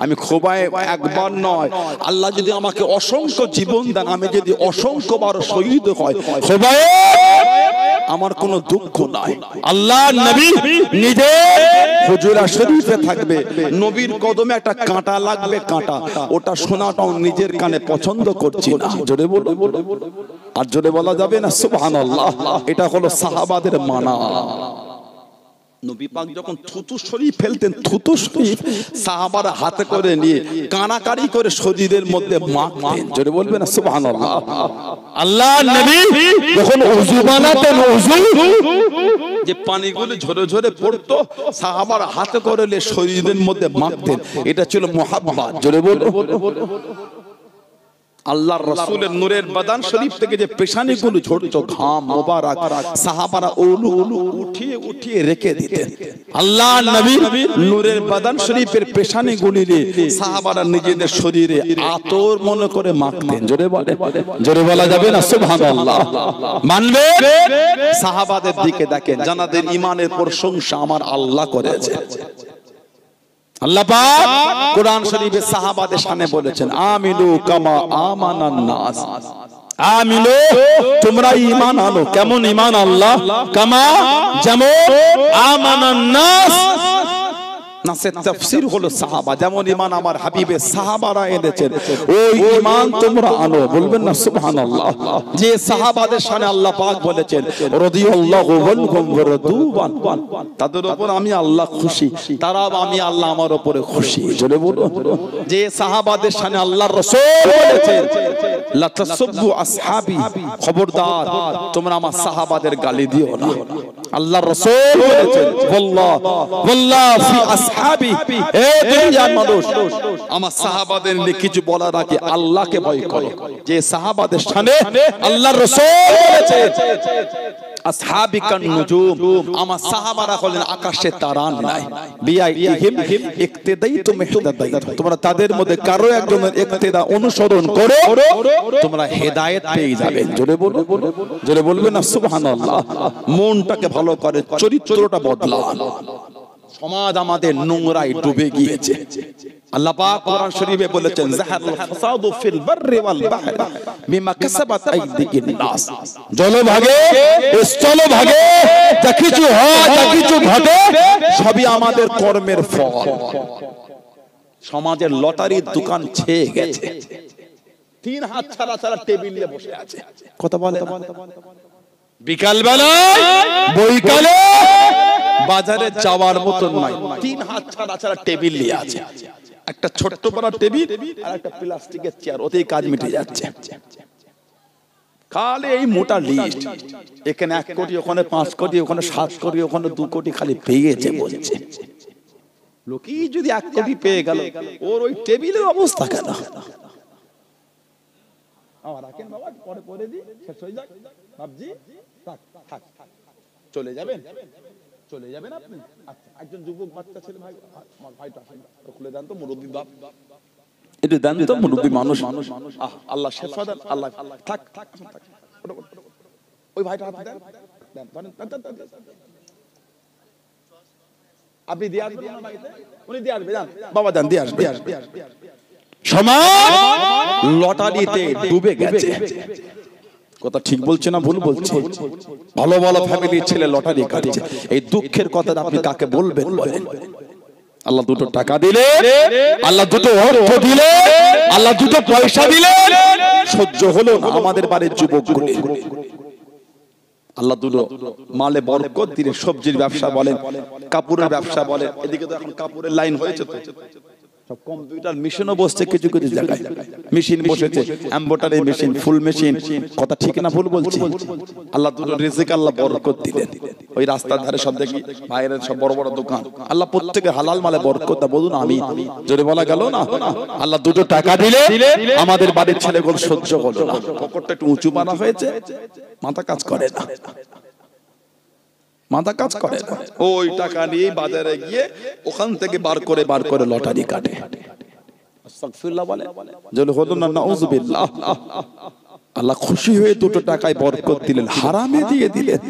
আমি খুবাইব একবার নয়, আল্লাহ যদি আমাকে অসংখ্য জীবন দেন, আমি যদি অসংখ্য বার শহীদ হয়, খুবাইব আমার কোনো দুঃখ নাই। আল্লাহ নবী নিজে হুজুরা শরীফে থাকবে, নবীর কদমে একটা কাঁটা লাগবে, কাঁটা, ওটা শোনাটাও নিজের কানে পছন্দ করছি না। জোরে বলো, আর জোরে বলা যাবে না সুবহানাল্লাহ। এটা হলো সাহাবাদের মানা। নবী পাক যখন থুতু শরীফ ফেলতেন, থুতু শরীফ সাহাবারা হাতে করে নিয়ে কানাকারি করে শরীরের মধ্যে মাখতেন। জোরে বলবেন না সুবহানাল্লাহ। আল্লাহ নবী যখন ওযু বানাতেন, ওযু যে পানিগুলো ঝরে ঝরে পড়তো, সাহাবারা হাতে করে নিয়ে শরীরের মধ্যে মাখতেন। এটা ছিল মুহাব্বত। জোরে বলো। আল্লাহর রাসূলের নূরের বাদান শরীফ থেকে যে পেশানিগুলো ঝরতো, ঘাম মোবারক, সাহাবারা ওলু ওলু উঠিয়ে উঠিয়ে রেখে দিতেন। আল্লাহ নবী নূরের বাদান শরীফের পেশানিগুলিরে সাহাবারা নিজেদের শরীরে আতর মনে করে মাখতেন। জোরে বলে, জোরে বলা যাবে না সুবহানাল্লাহ। মানবে সাহাবাদের দিকে দেখেন, জানাদের ঈমানের প্রশংসা আমার আল্লাহ করেছে। আল্লাহ পাক কোরআন শরীফে সাহাবাদের শানে বলেছেন, আমিনু কামা আমানান নাস, আমিনু তোমরা ঈমান আনো। কেমন ঈমান? আল্লাহ কামা, যেমন আমানান নাস। নাসের তাফসীর হলো সাহাবা, যেমন ঈমান আমার হাবিবের সাহাবারা এনেছেন, ওই ঈমান তোমরা আনো। বলবেন না সুবহানাল্লাহ। যে সাহাবাদের শানে আল্লাহ পাক বলেছেন, রাদিয়াল্লাহু আনহুম ওয়া রাদু আন, তাদের উপর আমি আল্লাহ খুশি, তারাও আমি আল্লাহ আমার উপরে খুশি। জোরে বলো। যে সাহাবাদের শানে আল্লাহর রাসূল বলেছেন, লা তাসুব্বু আসহাবি, খবরদার তোমরা আমার সাহাবাদের গালি দিও না। আল্লাহর রাসূল বলেছেন, ওয়াল্লাহ ফি আসহাবি, এ দুনিয়ার মানুষ আমার সাহাবাদের নিয়ে কিছু বলার আগে আল্লাহকে ভয় করো। যে সাহাবাদের শানে আল্লাহর রাসূল বলেছেন, আসহাবিকান নুজুম, আমার সাহাবারা হলেন আকাশের তারা নাই, বিআইহিম ইক্তিদাইতুম ইহতাদাইত, তোমরা তাদের মধ্যে কারো একজনের ইক্তিদা অনুসরণ করো, তোমরা হেদায়েত পেয়ে যাবে। জোরে বলো, জোরে বলবেন না সুবহানাল্লাহ। মনটাকে ভালো করে, চরিত্রটা বদলান। সমাজ আমাদের নোংরায় ডুবে গিয়েছে। আল্লাহ পাক কোরআন শরীফে বলেছেন, যাহারুল ফাসাদু ফিল বাররি ওয়াল বাহরি বিমা কাসাবাত আইদিন নাস, জলভাগে স্থলভাগে যা কিছু হয়, যা কিছু ঘটে, সবই আমাদের কর্মের ফল। সমাজের লটারির দোকান ছেয়ে গেছে, তিন হাত ছাড়া ছাড়া টেবিল নিয়ে বসে আছে, কথা বলে না। বিকাল বেলায় বৈকালে বাজারে যাওয়ার মতো নয়, 3 হাত ছাড়া ছাড়া টেবিল নিয়ে আছে, একটা ছোট্ট বড় টেবিল আর একটা প্লাস্টিকের চেয়ার, ওতেই কাজ মিটে যাচ্ছে। খালি এই মোটা লিস্ট, এখানে 1 কোটি, ওখানে 5 কোটি, ওখানে 7 কোটি, ওখানে 2 কোটি খালি পেয়েছে বলছে। লোকই যদি 1 কোটি পেয়ে গেল, ওর ওই টেবিলের অবস্থা কেন? আমার রাখেন বাবা, পরে পরে দি, শেষ হয়ে যাক বাবজি, থাক থাক, চলে যাবেন, চলে যাবেন আপনি? আচ্ছা, একজন যুবক বাচ্চা ছেলে, ভাই আমার ভাইটা আসেন, খুলে দেন তো, মুরব্বি বাপ, এটা দেন তো, মুরব্বি মানুষ, আল্লাহ শেফা দেন, আল্লাহ থাক থাক থাক, ওই ভাইটা হাত দেন, আপনি দিয়ে আসবেন না বাড়িতে, উনি দিয়ে আসবে, যান বাবা, যান দিয়ে আসবে। সমাজ লটারিতে ডুবে গেছে, কথা ঠিক বলছে না ভুল বলছে? ভালো ভালো ফ্যামিলির ছেলে লটারি কাটছে, এই দুঃখের কথা আপনি কাকে বলবেন বলেন? আল্লাহ 2টো টাকা দিলে, আল্লাহ 2টো অর্থ দিলে, আল্লাহ 2টো পয়সা দিলে, সহ্য হলো না আমাদের বাড়ির যুবকগুলি। আল্লাহ 2টো মালে বরকত দিলে, সবজির ব্যবসা বলেন, কাপড়ের ব্যবসা বলেন, এদিকে তো এখন কাপড়ের লাইন হয়েছে, তো সব কম্পিউটার মেশিনও বসছে, কিছু কিছু জায়গায় মেশিন বসেছে, এমব্রয়ডারি মেশিন, ফুল মেশিন, কথা ঠিক না ভুল বলছি? আল্লাহ 2টো রিজিক আল্লাহ বরকত দিলেন। ওই রাস্তার ধারে সব দেখি বাইরের সব বড় বড় দোকান, আল্লাহ প্রত্যেকে হালাল মালে বরকত বলুন আমি, জোরে বলা গেল না? আল্লাহ 2টো টাকা দিলে আমাদের বাড়ির ছেলেগুলো সহ্য হলো না, পকেটটা একটু উঁচু বানা হয়েছে, মাথা কাজ করে না, মাথা কাজ করে না, ওই টাকা নিয়ে বাজারে গিয়ে ওখান থেকে বার করে লটারি কাটে। আস্তাগফিরুল্লাহ বলে, যদি হলো না, নাউযুবিল্লাহ। আল্লাহ খুশি হয়ে 2টো টাকায় বরকত দিলেন, হারামে দিয়ে দিলেন।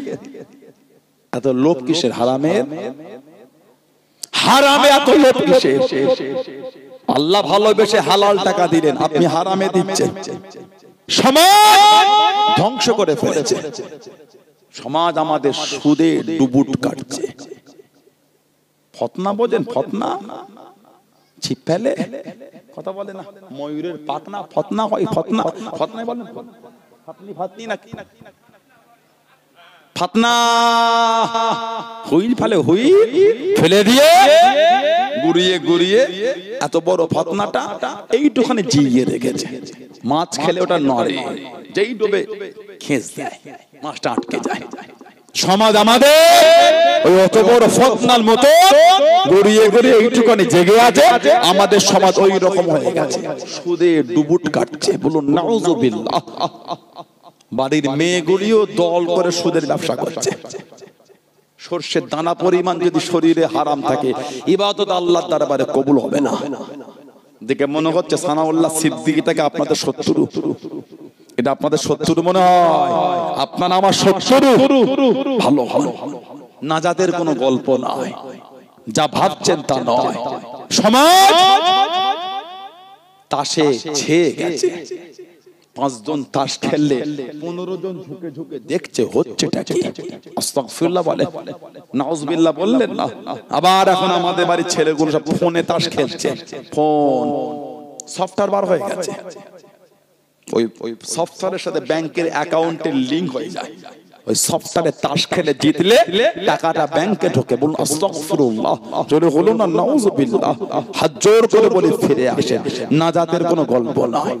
এত লোভ কিসের হারামের? হারামে এত লোভ কিসের? আল্লাহ ভালোবেসে হালাল টাকা দিলেন, আপনি হারামে দিচ্ছেন। সমাজ ধ্বংস করে ফেলেছে, সমাজ আমাদের সুদে ডুবুট কাটছে। ফতনা বোঝেন? ফতনা ছিপ ফেলে, কথা বলে না, ময়ূরের পাখনা ফতনা হয়, ফতনা, ফতনাই বলেন, ফাতনি ফাতনি না কি না, ফাতনা হুইল ফেলে, হুইল ফেলে দিয়ে গুড়িয়ে গুড়িয়ে এত বড় ফাতনাটা এইটুখানে জিইয়ে রেখেছে, মাছ খেলে ওটা নড়ে, যেই ডোবে খেঁচ দেয়, মাছটা আটকে যায়। সমাজ আমাদের ওই অত বড় ফতনার মতো গড়িয়ে গড়িয়ে এইটুখানি জেগে আছে, আমাদের সমাজ ওই রকম হয়ে গেছে, সুদে ডুবুট কাটছে, বলুন নাউযুবিল্লাহ। বাড়ির মেয়েগুলিও দল করে সুদের ব্যবসা করছে। সরষের দানা পরিমাণ যদি শরীরে হারাম থাকে, ইবাদত আল্লাহর দরবারে কবুল হবে না। দেখে মনে হচ্ছে সানাউল্লাহ সিদ্দিকীটাকে আপনাদের শত্রু, এটা আপনাদের শত্রু মনে হয়, আপনার আমার শত্রু। ভালো ভালো নাজাতের কোনো গল্প নয়, যা ভাবছেন তা নয়। সমাজ তাসে ছেয়ে গেছে, 5 জন তাস খেললে 15 জন ঝুঁকে ঝুঁকে দেখছে, হচ্ছেটা কি? আস্তাগফিরুল্লাহ বলে, নাউযুবিল্লাহ বললেন না। আবার এখন আমাদের বাড়ির ছেলেগুলো সব ফোনে তাস খেলছে, ফোন সফটওয়্যার বার হয়ে গেছে, ওই সফটওয়্যারের সাথে ব্যাংকের অ্যাকাউন্টের লিংক হয়ে যায়, ওই সফটওয়্যারে তাস খেলে জিতলে টাকাটা ব্যাংকে ঢোকে। বলুন আস্তাগফিরুল্লাহ, জোরে বলুন না নাউযুবিল্লাহ। হাত জোর করে বলে ফিরে আসে, নাজাতের কোনো গল্প নয়।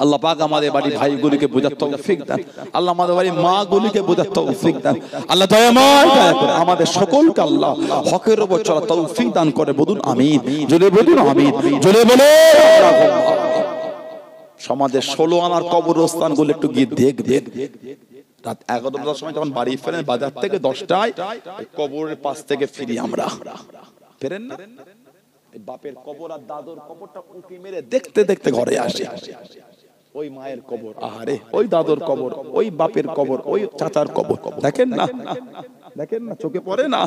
আল্লাহ পাক আমাদের বাড়ির ভাইগুলিকে বোঝার তৌফিক দেন, আল্লাহ আমাদের বাড়ির মা গুলিকে বোঝার তৌফিক দেন, আল্লাহ দয়াময় করে আমাদের সকলকে আল্লাহ হকের উপর চলা তৌফিক দান করে। বলুন আমিন, জোরে বলুন আমিন, জোরে বলে। সমাজের 16 আনার কবরস্থান গুলো একটু গিয়ে দেখবেন, রাত 11টার সময় যখন বাড়ি ফেরেন বাজার থেকে, 10টায় কবরের পাশ থেকে ফিরি আমরা, ফেরেন না? বাপের কবর আর দাদুর কবরটা উঁকি মেরে দেখতে দেখতে ঘরে আসে, ওই মায়ের কবর, আহারে ওই দাদুর কবর, ওই বাপের কবর, ওই চাচার কবর, দেখেন না, দেখেন না, চোখে পড়ে না?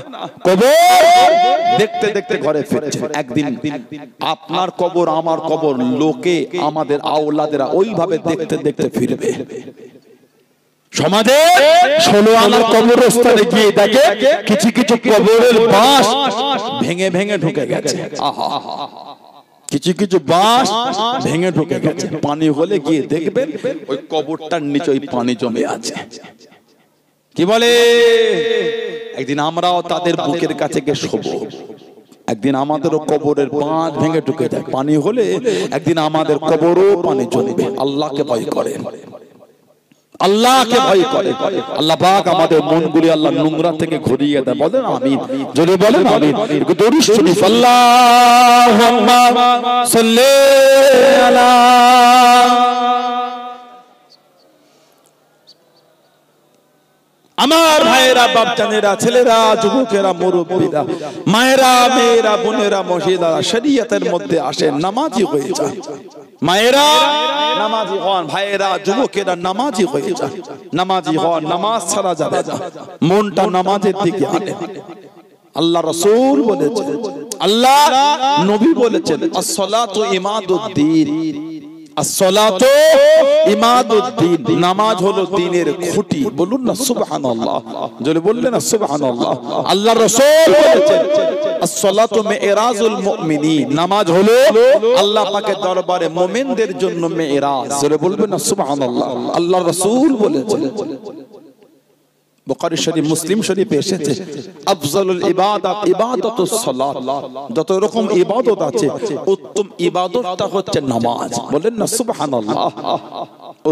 কবর দেখতে দেখতে ঘরে ফিরছে। একদিন আপনার কবর আমার কবর লোকে, আমাদের আওলাদেরা ওইভাবে দেখতে দেখতে ফিরবে। সমাজে 16 আনার কবরস্থানে গিয়ে দেখে কিছু কিছু কবরের বাঁশ ভেঙে ভেঙে ঢুকে গেছে, কিছু কিছু বাঁশ ভেঙে ঢুকে গেছে। পানি হলে গিয়ে দেখবেন ওই কবরটার নিচে ওই পানি জমে আছে। কি বলে একদিন আমরাও তাদের বুকের কাছে গিয়ে শোবো, একদিন আমাদেরও কবরের বাঁধ ভেঙে ঢুকে যায়, পানি হলে একদিন আমাদের কবরও পানি জমবে। আল্লাহকে ভয় করে, আল্লাহকে ভয় করে। আল্লাহ পাক আমাদের মনগুলি আল্লাহ নোংরা থেকে ঘুরিয়ে দেয়। বলেন আমিন, জোরে বলেন আমিন। দরুদ শরীফ আল্লাহুম্মা সাল্লি আলা। আমার ভাইয়েরা, বাপজানেরা, ছেলেরা, যুবকেরা, মুরব্বীরা, মায়েরা, মেয়েরা, বোনেরা, মহিলারা শরীয়তের মধ্যে আসেন, নামাজি হয়ে যান। মায়েরা নামাজি হন, ভাইয়েরা, যুবকেরা নামাজি হয়ে যান। নামাজি হন, নামাজ ছাড়া যাবে না, মনটা নামাজের দিকে আনে। আল্লাহ রাসূল বলেছেন, আল্লাহ নবী বলেছেন, as-salatu imaduddin, as-salatu imaduddin, নামাজ হলো দ্বীনের খুঁটি। বলুন না সুবহানাল্লাহ, জোরে বললেন না সুবহানাল্লাহ। আল্লাহ রাসূল বলেছেন, as-salatu mi'razul mu'minin, নামাজ হলো আল্লাহ পাকের দরবারে মুমিনদের জন্য মি'রাজ। জোরে বলবেন না সুবহানাল্লাহ। আল্লাহ রাসূল বলেছেন, বুখারী শরীফ, মুসলিম শরীফে এসেছে, আফজালুল ইবাদাত ইবাদাতুস সালাত, যত রকম ইবাদত আছে উত্তম ইবাদতটা হচ্ছে নামাজ। বলেন না সুবহানাল্লাহ।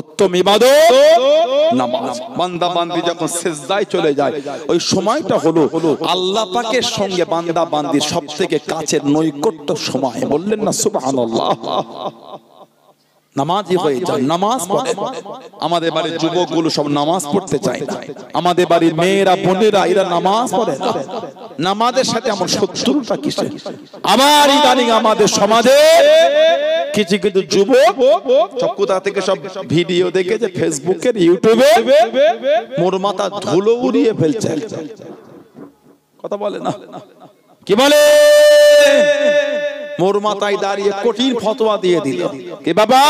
উত্তম ইবাদত নামাজ। বান্দা বান্দি যখন সিজদায় চলে যায়, ওই সময়টা হলো আল্লাহ পাকের সঙ্গে বান্দা বান্দির সবথেকে কাছের নৈকট্য সময়। বললেন না সুবহানাল্লাহ। নামাজি হয়ে যায়, নামাজ পড়ে। আমাদের বাড়ির যুবকগুলো সব নামাজ পড়তে চায় না, আমাদের বাড়ির মেয়েরা, বোনেরা এরা নামাজ পড়ে না। নামাজের সাথে আমার শত্রুতা কিসে? আবার ইদানিং আমাদের সমাজে কিছু কিছু যুবক কোথা থেকে সব ভিডিও দেখেছে ফেসবুকের, ইউটিউবে, মোর মাথা ধুলো উড়িয়ে ফেলছে। কথা বলে না, কি বলে? মোর মাথায় দাঁড়িয়ে কঠিন ফতোয়া দিয়ে দিল, কি বাবা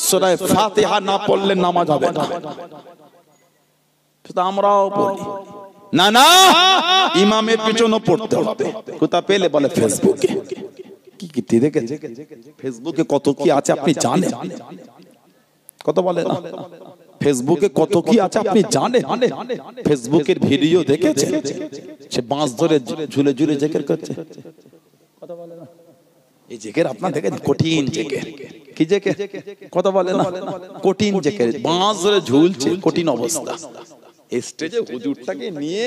সূরা ফাতিহা না পড়লে নামাজ হবে না। আমরাও পড়ি না, না ইমামের পিছনে পড়তে হবে। কোথা পেলে? বলে ফেসবুকে। কি কি দেখেছে ফেসবুকে কত কি আছে আপনি জানেন? কত বলে না, ফেসবুকে কত কি আছে আপনি জানেন? ফেসবুকের ভিডিও দেখেছে, সে বাঁশ ধরে ঝুলে ঝুলে জিকির করছে। কথা বলে না, এই জিকির আপনারা দেখেন, কঠিন জিকির। কি জিকির? কথা বলে না, কঠিন জিকির, বাঁশ ধরে ঝুলছে, কঠিন অবস্থা। স্টেজে হুজুরটাকে নিয়ে,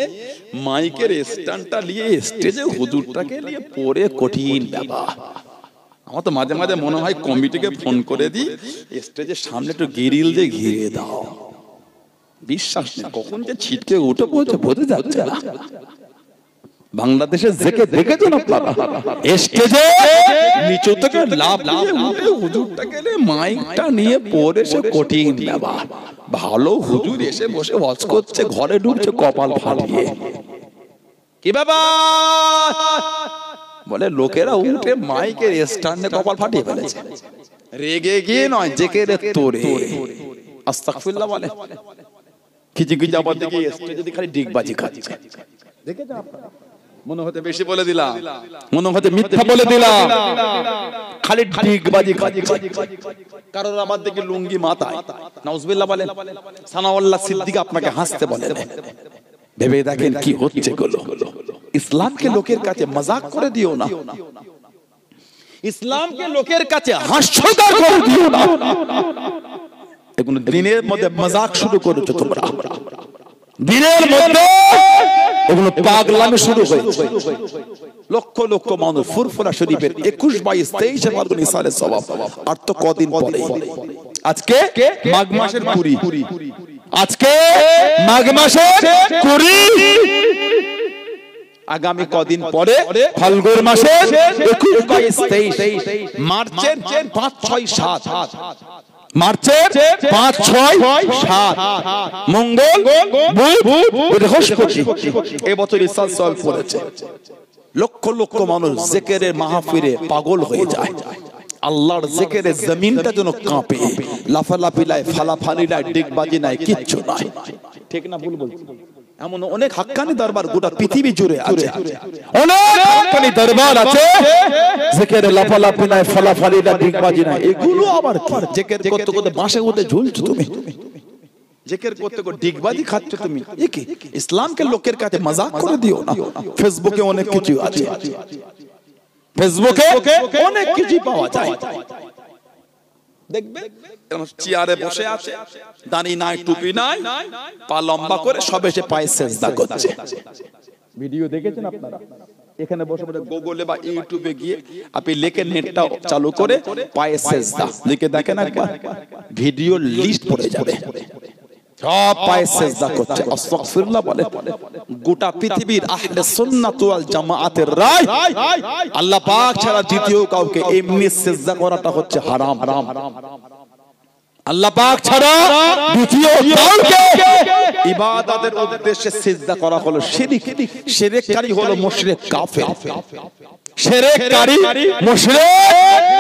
মাইকের স্ট্যান্ডটা নিয়ে স্টেজে হুজুরটাকে নিয়ে পড়ে, কঠিন ব্যাপার। আমার তো মাঝে মাঝে মনে হয় কমিটিকে ফোন করে দিই, স্টেজের সামনে একটু গ্রিল দিয়ে ঘিরে দাও। বিশ্বাস নেই, কখন যে ছিটকে উঠে পড়ছে বোঝা যাচ্ছে না। বাংলাদেশে জেকে দেখেছেন আপনারা, স্টেজে নিচু থেকে লাফ দিয়ে উঠে হুজুরটাকে নিয়ে মাইকটা নিয়ে পড়ে, সে কঠিন ব্যাপার। ভালো হুজুর এসে বসে ওয়াজ করছে, ঘরে ঢুকছে কপাল ফাটিয়ে। কি ব্যাপার? বলে লোকেরা উঠে মাইকের স্ট্যান্ডে কপাল ফাটিয়ে ফেলেছে। রেগে গিয়ে নয়, জেকেরে তোরে। আস্তাগফিরুল্লাহ বলে। কিছু কিছু আবার দেখি স্টেজে খালি ডিগবাজি খাচ্ছে। দেখেছেন আপনারা? মনে হতে বেশি বলে দিলাম, মনে হতে মিথ্যা বলে দিলাম, খালি ডিগবাজি খাচ্ছে। কারোর আবার দেখি লুঙ্গি মাথায়, নাউজুবিল্লাহ বলেন। সানাউল্লাহ সিদ্দিক আপনাকে হাসতে বলে, ভেবে দেখেন কি হচ্ছে গুলো। ইসলামকে লোকের কাছে মজাক করে দিও না, ইসলামকে লোকের কাছে হাস্যকর করে দিও না। এগুলো দিনের মধ্যে মজাক শুরু করেছো তোমরা, দিনের মধ্যে এগুলো পাগলামি শুরু হয়েছে। লক্ষ লক্ষ মানুষ ফুরফুরা শরীফের 21, 22, 23 ফাল্গুন ইসালের সওয়াব। আর তো কদিন পরে, আজকে মাঘ মাসের 20, আজকে মাঘ মাসের 20, আগামী কদিন পরে ফাল্গুন মাসের 21, 22, 23, মার্চের 5, 6, 7, মার্চের 5, 6, 7, মঙ্গল, বুধ, বৃহস্পতি এবছর ইসাল সওয়াব পড়েছে। লক্ষ লক্ষ মানুষ জিকিরের মাহফিলে পাগল হয়ে যায়। আল্লাহর জিকিরে জমিনটা যেন কাঁপে, লাফালাফি নাই, ফালাফালি নাই, ডিগবাজি নাই, কিচ্ছু নাই। ঠিক না ভুল বলছি? এমন অনেক হাক্কানি দরবার গোটা পৃথিবী জুড়ে আছে, অনেক হাক্কানি দরবার আছে, জিকিরে লাফালাফি নাই, ফালাফালি নাই, ডিগবাজি নাই। এগুলো আবার কি? জিকির করতে করতে বাঁশে উঠে ঝুলছো তুমি। জিকির করতে করতে ডিগবাজি খাচ্ছ তুমি, এ কি? ইসলামকে লোকের কাছে মজাক করে দিও না। ফেসবুকে অনেক কিছু আছে, ফেসবুকে অনেক কিছু পাওয়া যায়। দেখবে চেয়ারে বসে আছে, দাড়ি নাই, টুপি নাই, পা লম্বা করে সবে সে পায়ে সেজদা করছে। ভিডিও দেখেছেন আপনারা? এখানে বসে বসে গুগলে বা ইউটিউবে গিয়ে আপনি লিখে নেটটা চালু করে পায়ে সেজদা লিখে দেখেন, একবার ভিডিও লিস্ট পড়ে যাবে। সব পায়ে সেজদা করছে, আস্তাগফিরুল্লাহ বলে। গোটা পৃথিবীর আহলে সুন্নাত ওয়াল জামাআতের রায়, আল্লাহ পাক ছাড়া দ্বিতীয় কাউকে এমনি সেজদা করাটা হচ্ছে হারাম। আল্লাহ পাক ছাড়া দ্বিতীয় কাউকে ইবাদতের উদ্দেশ্যে সিজদা করা হলো শিরক। শিরককারী হলো মুশরিক কাফের। শিরককারী মুশরিক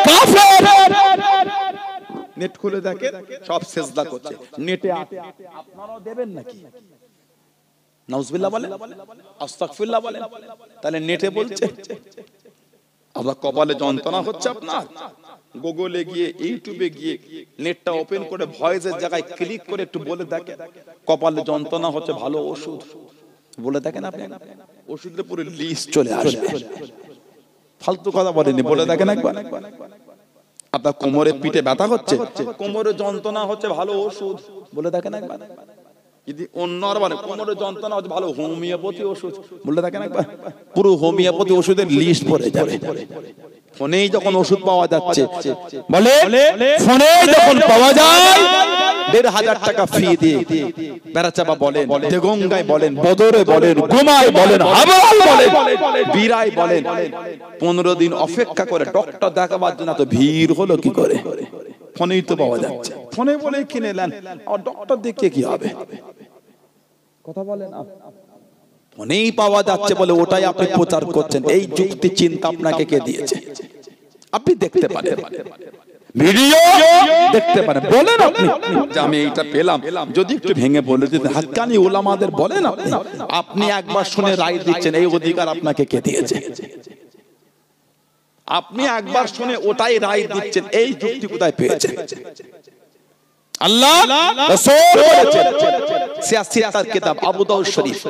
কাফের। নেট খুলে দেখেন, সব সিজদা করছে নেটে। আপনারাও দেবেন নাকি? নাউজুবিল্লাহ বলেন, আস্তাগফিরুল্লাহ বলেন। তাহলে নেটে বলছে। আবার কপালে যন্ত্রণা হচ্ছে আপনার, গুগলে গিয়ে ইউটিউবে গিয়ে নেটটা ওপেন করে ভয়েসের জায়গায় ক্লিক করে একটু বলে দেখেন, কপালে যন্ত্রণা হচ্ছে ভালো ওষুধ বলে দেখেন, আপনি ওষুধের পুরো লিস্ট চলে আসবে। ফালতু কথা বলেনি, বলে দেখেন একবার। আপনার কোমরে পিঠে ব্যথা হচ্ছে, কোমরে যন্ত্রণা হচ্ছে ভালো ওষুধ বলে দেখেন একবার। যদি অন্য আর বলে কোমরে যন্ত্রণা হচ্ছে ভালো হোমিওপ্যাথি ওষুধ বলে দেখেন একবার, পুরো হোমিওপ্যাথি ওষুধের লিস্ট পড়ে যাবে। ফোনেই যখন ওষুধ পাওয়া যাচ্ছে, বলে ফোনে যখন পাওয়া যায় ১,৫০০ টাকা ফি দিয়ে বেড়াচাপা বলেন, দেগঙ্গায় বলেন, বদরে বলেন, গোমায় বলেন, হাবল বলেন, বীরায় বলেন, ১৫ দিন অপেক্ষা করে ডক্টর দেখাবার জন্য তো ভিড় হলো কি করে? ফোনেই তো পাওয়া যাচ্ছে। ফোনে বলে কিনে নেন, আর ডক্টর দেখে কি হবে? কথা বলেন না, ফোনেই পাওয়া যাচ্ছে বলে ওটাই আপনি প্রচার করছেন। এই যুক্তি চিন্তা আপনাকে কে দিয়েছে? আপনি দেখতে পারেন, ভিডিও দেখতে পারেন, বলেন আপনি যে আমি এইটা পেলাম, যদি একটু ভেঙে বলে দিতেন। হাক্কানি উলামাদের বলেন আপনি, আপনি একবার শুনে রায় দিচ্ছেন, এই অধিকার আপনাকে কে দিয়েছে? আপনি একবার শুনে ওটাই রায় দিচ্ছেন, এই যুক্তি কোথায় পেয়েছেন? আল্লাহ রাসূল বলেছেন, সিয়াসিতার কিতাব আবু দাউদ শরীফ,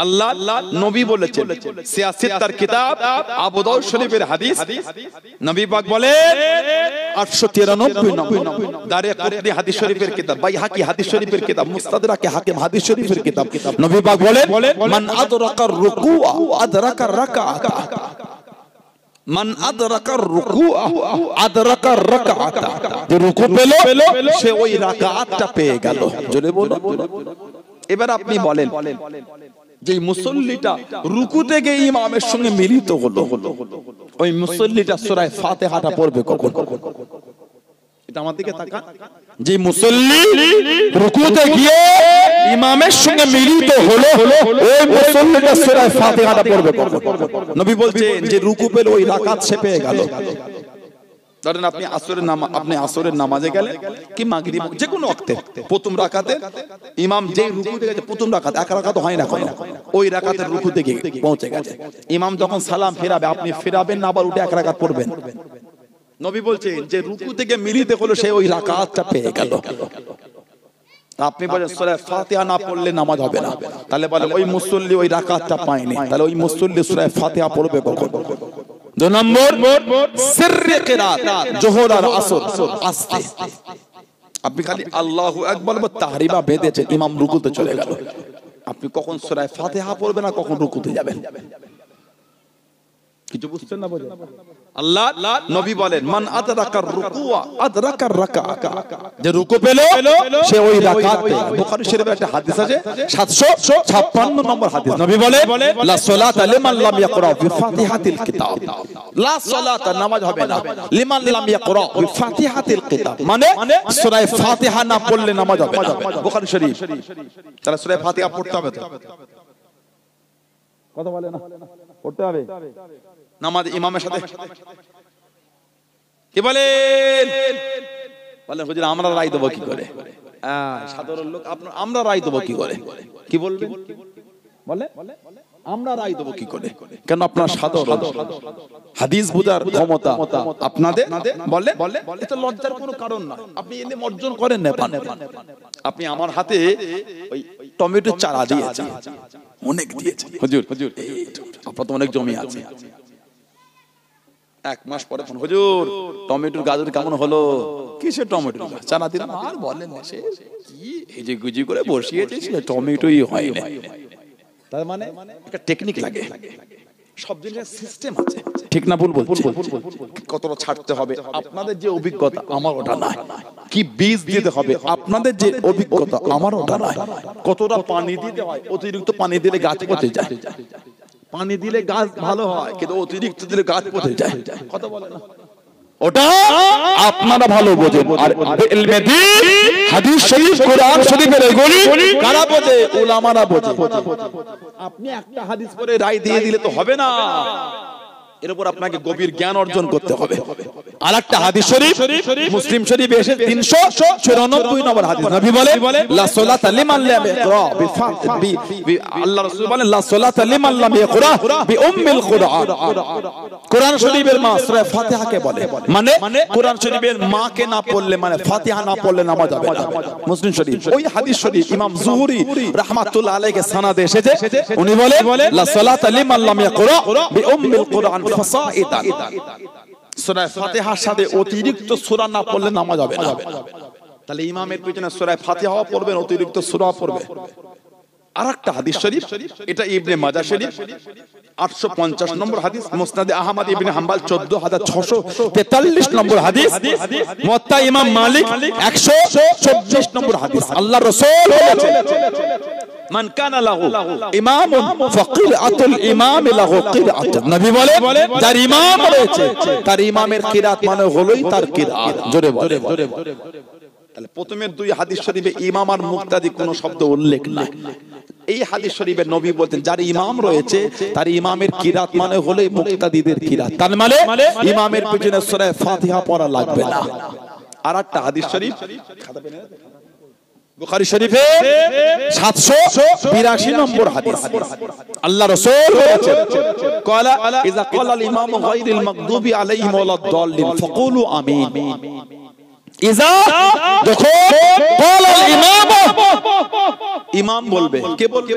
আল্লাহ নবী বলেছেন, সিয়াসিতার কিতাব আবু দাউদ শরীফের হাদিস, নবী পাক বলেন 893 নম্বর, দারিকুতনি হাদিস শরীফের কিতাব, বাইহাকি হাদিস শরীফের কিতাব, মুস্তাদরাকে হাকিম হাদিস শরীফের কিতাব, নবী পাক বলেন, মান আদরাকার রুকুআ আদরাকার রাকাআত, মান আদরাকার রুকুআ আদরাকার রাকাআত, যে রুকু পেল সে ওই রাকাতটা পেয়ে গেল। জোরে বলুন। এবার আপনি বলেন, যে মুসল্লিটা রুকুতে গিয়ে ইমামের সঙ্গে মিলিত হলো, ওই মুসল্লিটা সূরা ফাতিহাটা পড়বে কখন? এটা আমার দিকে তাকান। যে মুসল্লি রুকুতে গিয়ে ইমামের সঙ্গে মিলিত হলো, ওই মুসল্লিটা সূরা ফাতিহাটা পড়বে কখন? নবী বলছেন যে রুকু পেল ওই রাকাত সে পেয়ে গেল। ধরেন আপনি আসরের নামাজে গেলেন কি মাগরিব, যে কোনো ওয়াক্তে প্রথম রাকাতে ইমাম যেই রুকুতে গেছে, প্রথম রাকাত, এক রাকাত হয় না কোনো, ওই রাকাতের রুকুতে গিয়ে পৌঁছে গেছে, ইমাম যখন সালাম ফেরাবে, আপনি ফেরাবেন না, আবার উঠে এক রাকাত পড়বেন। নবী বলছেন যে রুকু থেকে মিলিতে হলো সে ওই রাকাতটা পেয়ে গেল। আপনি বলেন সূরা ফাতিহা না পড়লে নামাজ হবে না, তাহলে বলে ওই মুসল্লি ওই রাকাতটা পায়নি, তাহলে ওই মুসল্লি সূরা ফাতিহা পড়বে কখন? 2 নম্বর সিররে কিরাত, যোহর আর আসর আস্তে। আপনি খালি আল্লাহু আকবার বা তাহরিমা বেঁধেছেন, ইমাম রুকুতে চলে গেল, আপনি কখন সূরা ফাতিহা পড়বেন না কখন রুকুতে যাবেন? কিছু বুঝছেন না? বোঝেন? আল্লাহ নবী বলেন, মান আদরাকার রুকুআ আদরাকার রাকাআত, যে রুকু পেল সে ওই রাকাত পেল। বুখারী শরীফের একটা হাদিস আছে, 756 নম্বর হাদিস, নবী বলেন, লা সালাতা লিমান লাম ইয়াকরা বিফাতিহাতিল কিতাব, লা সালাতা, নামাজ হবে না, লিমান লাম ইয়াকরা বিফাতিহাতিল কিতাব, মানে সূরা ফাতিহা না পড়লে নামাজ হবে না। বুখারী শরীফ। তাহলে সূরা ফাতিহা পড়তে হবে তো, কথা বলে না, পড়তে হবে নামাজ ইমামের সাথে। কি বলেন? বলেন হুজুর আমরা রায় দেবো কি করে? সাধারণ লোক আমরা রায় দেবো কি করে? কি বলবেন? বলে আমরা রায় দেবো কি করে? কেন আপনার সাধারণ হাদিস বুঝার ক্ষমতা আপনাদের বলে এটা লজ্জার কোনো কারণ না। আপনি এনে অর্জন করেন না। আপনি আমার হাতে ওই টমেটো চারা দিয়েছেন, অনেক দিয়েছেন হুজুর, আপনার তো অনেক জমি আছে। এক মাস পরে ফোন, হুজুর টমেটোর গাজর কেমন হলো? কিসের টমেটো? চারা দিলাম। আর বলেন না, সে কি হেজে গুজি করে বসিয়েছে, টমেটোই হয় না। তার মানে একটা টেকনিক লাগে, সব জিনিসের সিস্টেম আছে, ঠিক না ভুল বলছি? কতটা ছাড়তে হবে আপনাদের যে অভিজ্ঞতা আমার ওটা নয়, কি বীজ দিতে হবে আপনাদের যে অভিজ্ঞতা আমার ওটা নয়, কতটা পানি দিতে হয়, অতিরিক্ত পানি দিলে গাছ পচে যায়, পানি দিলে গাছ ভালো হয়, কিন্তু অতিরিক্ত দিলে গাছ পচে যায়। কথা বলে না, ওটা আপনারা ভালো বোঝেন। আর ইলমে দ্বীন, হাদিস শরীফ, কোরআন শরীফের এগুলি কারা বোঝে? উলামারা বোঝে। আপনি একটা হাদিস পড়ে রায় দিয়ে দিলে তো হবে না, এর উপর আপনাকে গভীর জ্ঞান অর্জন করতে হবে। আরেকটা হাদিস শরীফ মুসলিম শরীফে এসে 394 নম্বর হাদিস, নবী বলে লা সালাতা লিমান লাম ইয়াকরা আল্লাহ রাসূল বলেন লা সালাতা লিমান লাম ইয়াকরা বিউম্মিল কুরআন। কোরআন শরীফের মা সূরা ফাতিহাকে বলে, মানে কোরআন শরীফের মাকে না পড়লে, মানে ফাতিহা না পড়লে নামাজ হবে না। মুসলিম শরীফ ওই হাদিস শরীফ ইমাম যুহরি রাহমাতুল্লাহ আলাইহি সানাদে এসেছে, উনি বলে লা সালাতা লিমান লাম ইয়াকরা বিউম্মিল কুরআন ফাসাইদান। সূরা ফাতিহার সাথে অতিরিক্ত সূরা না পড়লে নামাজ হবে না। তাহলে ইমামের পিছনে সূরা ফাতিহা পড়বেন, অতিরিক্ত সূরা পড়বে। আরেকটা হাদিস শরীফ, এটা ইবনে মাজাহ শরীফ 850 নম্বর হাদিস, মুসনাদে আহমদ ইবনে হাম্বল 14043 নম্বর হাদিস, মুওয়াত্তা ইমাম মালিক 124 নম্বর হাদিস। আল্লাহর রাসূল বলেছেন মান কানা লাহু ইমামুন ফাকিরাতুল ইমাম লাহু কিরাতুন। নবী বলে যার ইমাম রয়েছে তার ইমামের কিরাত মানে হলোই তার কিরাত। জোরে বলে। তাহলে প্রথমের দুই হাদিস শরীফে ইমাম আর মুক্তাদি কোনো শব্দ উল্লেখ নাই। এই হাদিস শরীফে নবী বলতেন যার ইমাম রয়েছে তার ইমামের কিরাত মানে হলোই মুক্তাদিদের কিরাত, তার মানে ইমামের পিছনে সূরা ফাতিহা পড়া লাগবে না। আরেকটা হাদিস শরীফ বুখারী শরীফে 782 নম্বর হাদিস, আল্লাহ রাসূল বলেছেন ক্বালা ইযা ক্বালা আল ইমাম গায়রিল মাগদুবি আলাইহিম ওয়ালাদ দাল্লিন ফাকুলু আমিন। ইযা দেখো ক্বালা আল ইমাম, ইমাম বলবে, কে বলবে?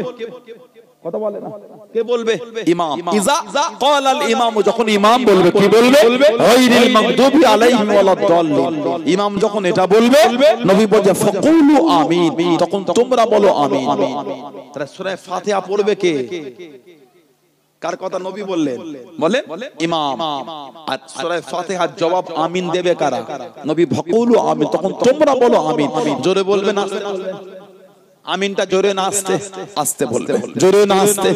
কথা বলে না, কে বলবে? ইমাম। ইযা ক্বালা আল ইমাম, যখন ইমাম বলবে, কি বলবে? গায়রিল মাগদুবি আলাইহিম ওয়ালাদ দাল্লিন। ইমাম যখন এটা বলবে, নবী বলে ফাকুলু আমিন, তখন তোমরা বলো আমিন। তাহলে সূরা ফাতিহা পড়বে কে? কার কথা নবী বললেন? বলে ইমাম। আর সূরা ফাতিহার জবাব আমিন দেবে কারা? নবী ফাকুলু আমিন, তখন তোমরা বলো আমিন। জোরে বলবে না, আমিনটা জোরে না আস্তে আস্তে বলবে, জোরে না আস্তে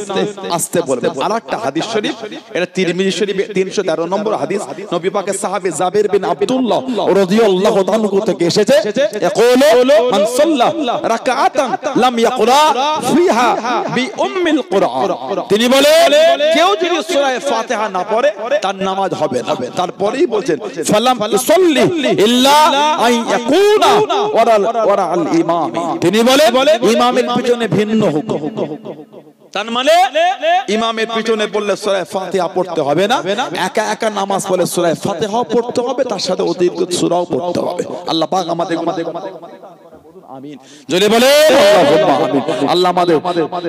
আস্তে বলবে। আরেকটা হাদিস শরীফ, এটা তিরমিজি শরীফে 313 নম্বর হাদিস, নবী পাকের সাহাবী জাবির বিন আব্দুল্লাহ রাদিয়াল্লাহু তাআলা থেকে এসেছে, ইয়াকুলু মান সাল্লা রাকাআতান লাম ইয়াকরা ফিহা বিউম্মিল কুরআন। তিনি বলেন কেউ যদি সূরা ফাতিহা না পড়ে তার নামাজ হবে না। তারপরেই বলেন ফালাম ইসাল্লি ইল্লা আন ইয়াকুনা ওয়ারাল ইমাম। তিনি বলেন ইমামের পিছনে ভিন্ন হুকুম, তার মানে ইমামের পিছনে বললে সূরা ফাতিহা পড়তে হবে না, একা একা নামাজ পড়লে সূরা ফাতিহা পড়তে হবে, তার সাথে অতিরিক্ত সূরাও পড়তে হবে। আল্লাহ পাক আমাদের আমিন জোরে বলে আল্লাহুম্মা আমিন। আল্লাহ আমাদের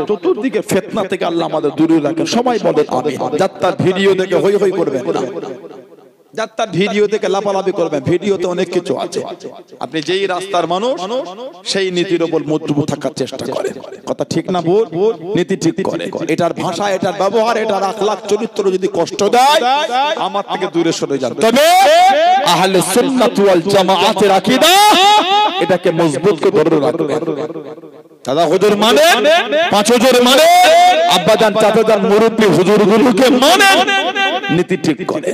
চতুর্দিকে ফিতনা থেকে আল্লাহ আমাদের দূরে রাখেন। সবাই বলে আমিন। যাত্রার ভিডিও দেখে হই হই করবেন না, যাত্রার ভিডিও দেখে লাফালাফি করবেন। ভিডিওতে অনেক কিছু আছে, আপনি যেই রাস্তার মানুষ সেই নীতির উপর মজবুত থাকার চেষ্টা করে। কথা ঠিক না ভুল? নীতি ঠিক করে। এটার ভাষা, এটার ব্যবহার, এটার আখলাক চরিত্র যদি কষ্ট দেয় আমার থেকে দূরে সরে যান। তবে আহলে সুন্নাত ওয়াল জামাআতের আকীদা এটাকে মজবুত করে ধরে রাখবেন। দাদা হুজুর মানে, পাঁচ হুজুর মানে, আব্বাজান চাচাজান মুরব্বি হুজুরগুলোকে মানে, নীতি ঠিক করে।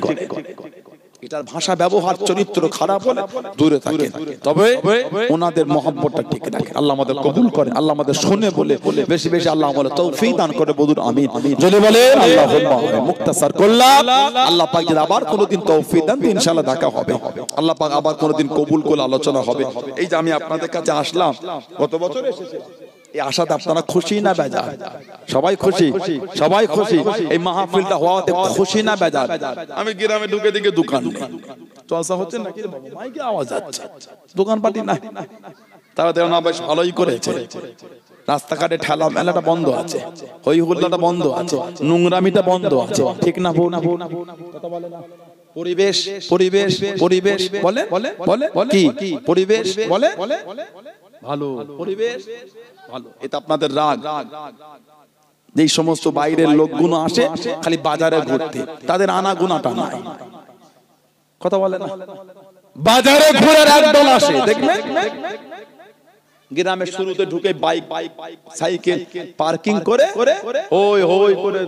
এটার ভাষা ব্যবহার চরিত্র খারাপ হলে দূরে থাকে, তবে ওনাদের মহব্বতটা ঠিক রাখে। আল্লাহ আমাদের কবুল করেন, আল্লাহ আমাদের শুনে বলে বেশি বেশি আল্লাহ আমাদের তৌফিক দান করে। বলুন আমিন। যদি বলে আল্লাহুম্মা মুক্তাসার করলাম, আল্লাহ পাক যদি আবার কোনোদিন তৌফিক দেন ইনশাআল্লাহ দেখা হবে। আল্লাহ পাক আবার কোনোদিন কবুল করে আলোচনা হবে। এই যে আমি আপনাদের কাছে আসলাম, কত বছর এসেছি? এই আশাতে আপনারা খুশি না বেজার? সবাই খুশি, সবাই খুশি। এই মাহফিলটা হওয়াতে খুশি না বেজার? আমি গ্রামে ঢুকে দিকে দোকান নেই, চলসা হচ্ছে নাকি মাইকে আওয়াজ যাচ্ছে, দোকানপাটি নাই। তারা দেখো না বেশ ভালোই করেছে, রাস্তাঘাটে ঠেলা মেলাটা বন্ধ আছে, হই হুল্লাটা বন্ধ আছে, নোংরামিটা বন্ধ আছে, ঠিক না বউ? কথা বলে না। পরিবেশ পরিবেশ পরিবেশ বলে বলে কি পরিবেশ বলে ভালো, পরিবেশ ভালো। এটা আপনাদের রাগ। যেই সমস্ত বাইরের লোকগুলো আসে খালি বাজারে ঘুরতে, তাদের আনা গুনাটা নাই। কথা বলে না। বাজারে ঘুরে একদল আসে, দেখবেন গ্রামের শুরুতে ঢুকে বাইক সাইকেল পার্কিং করে ওই হই করে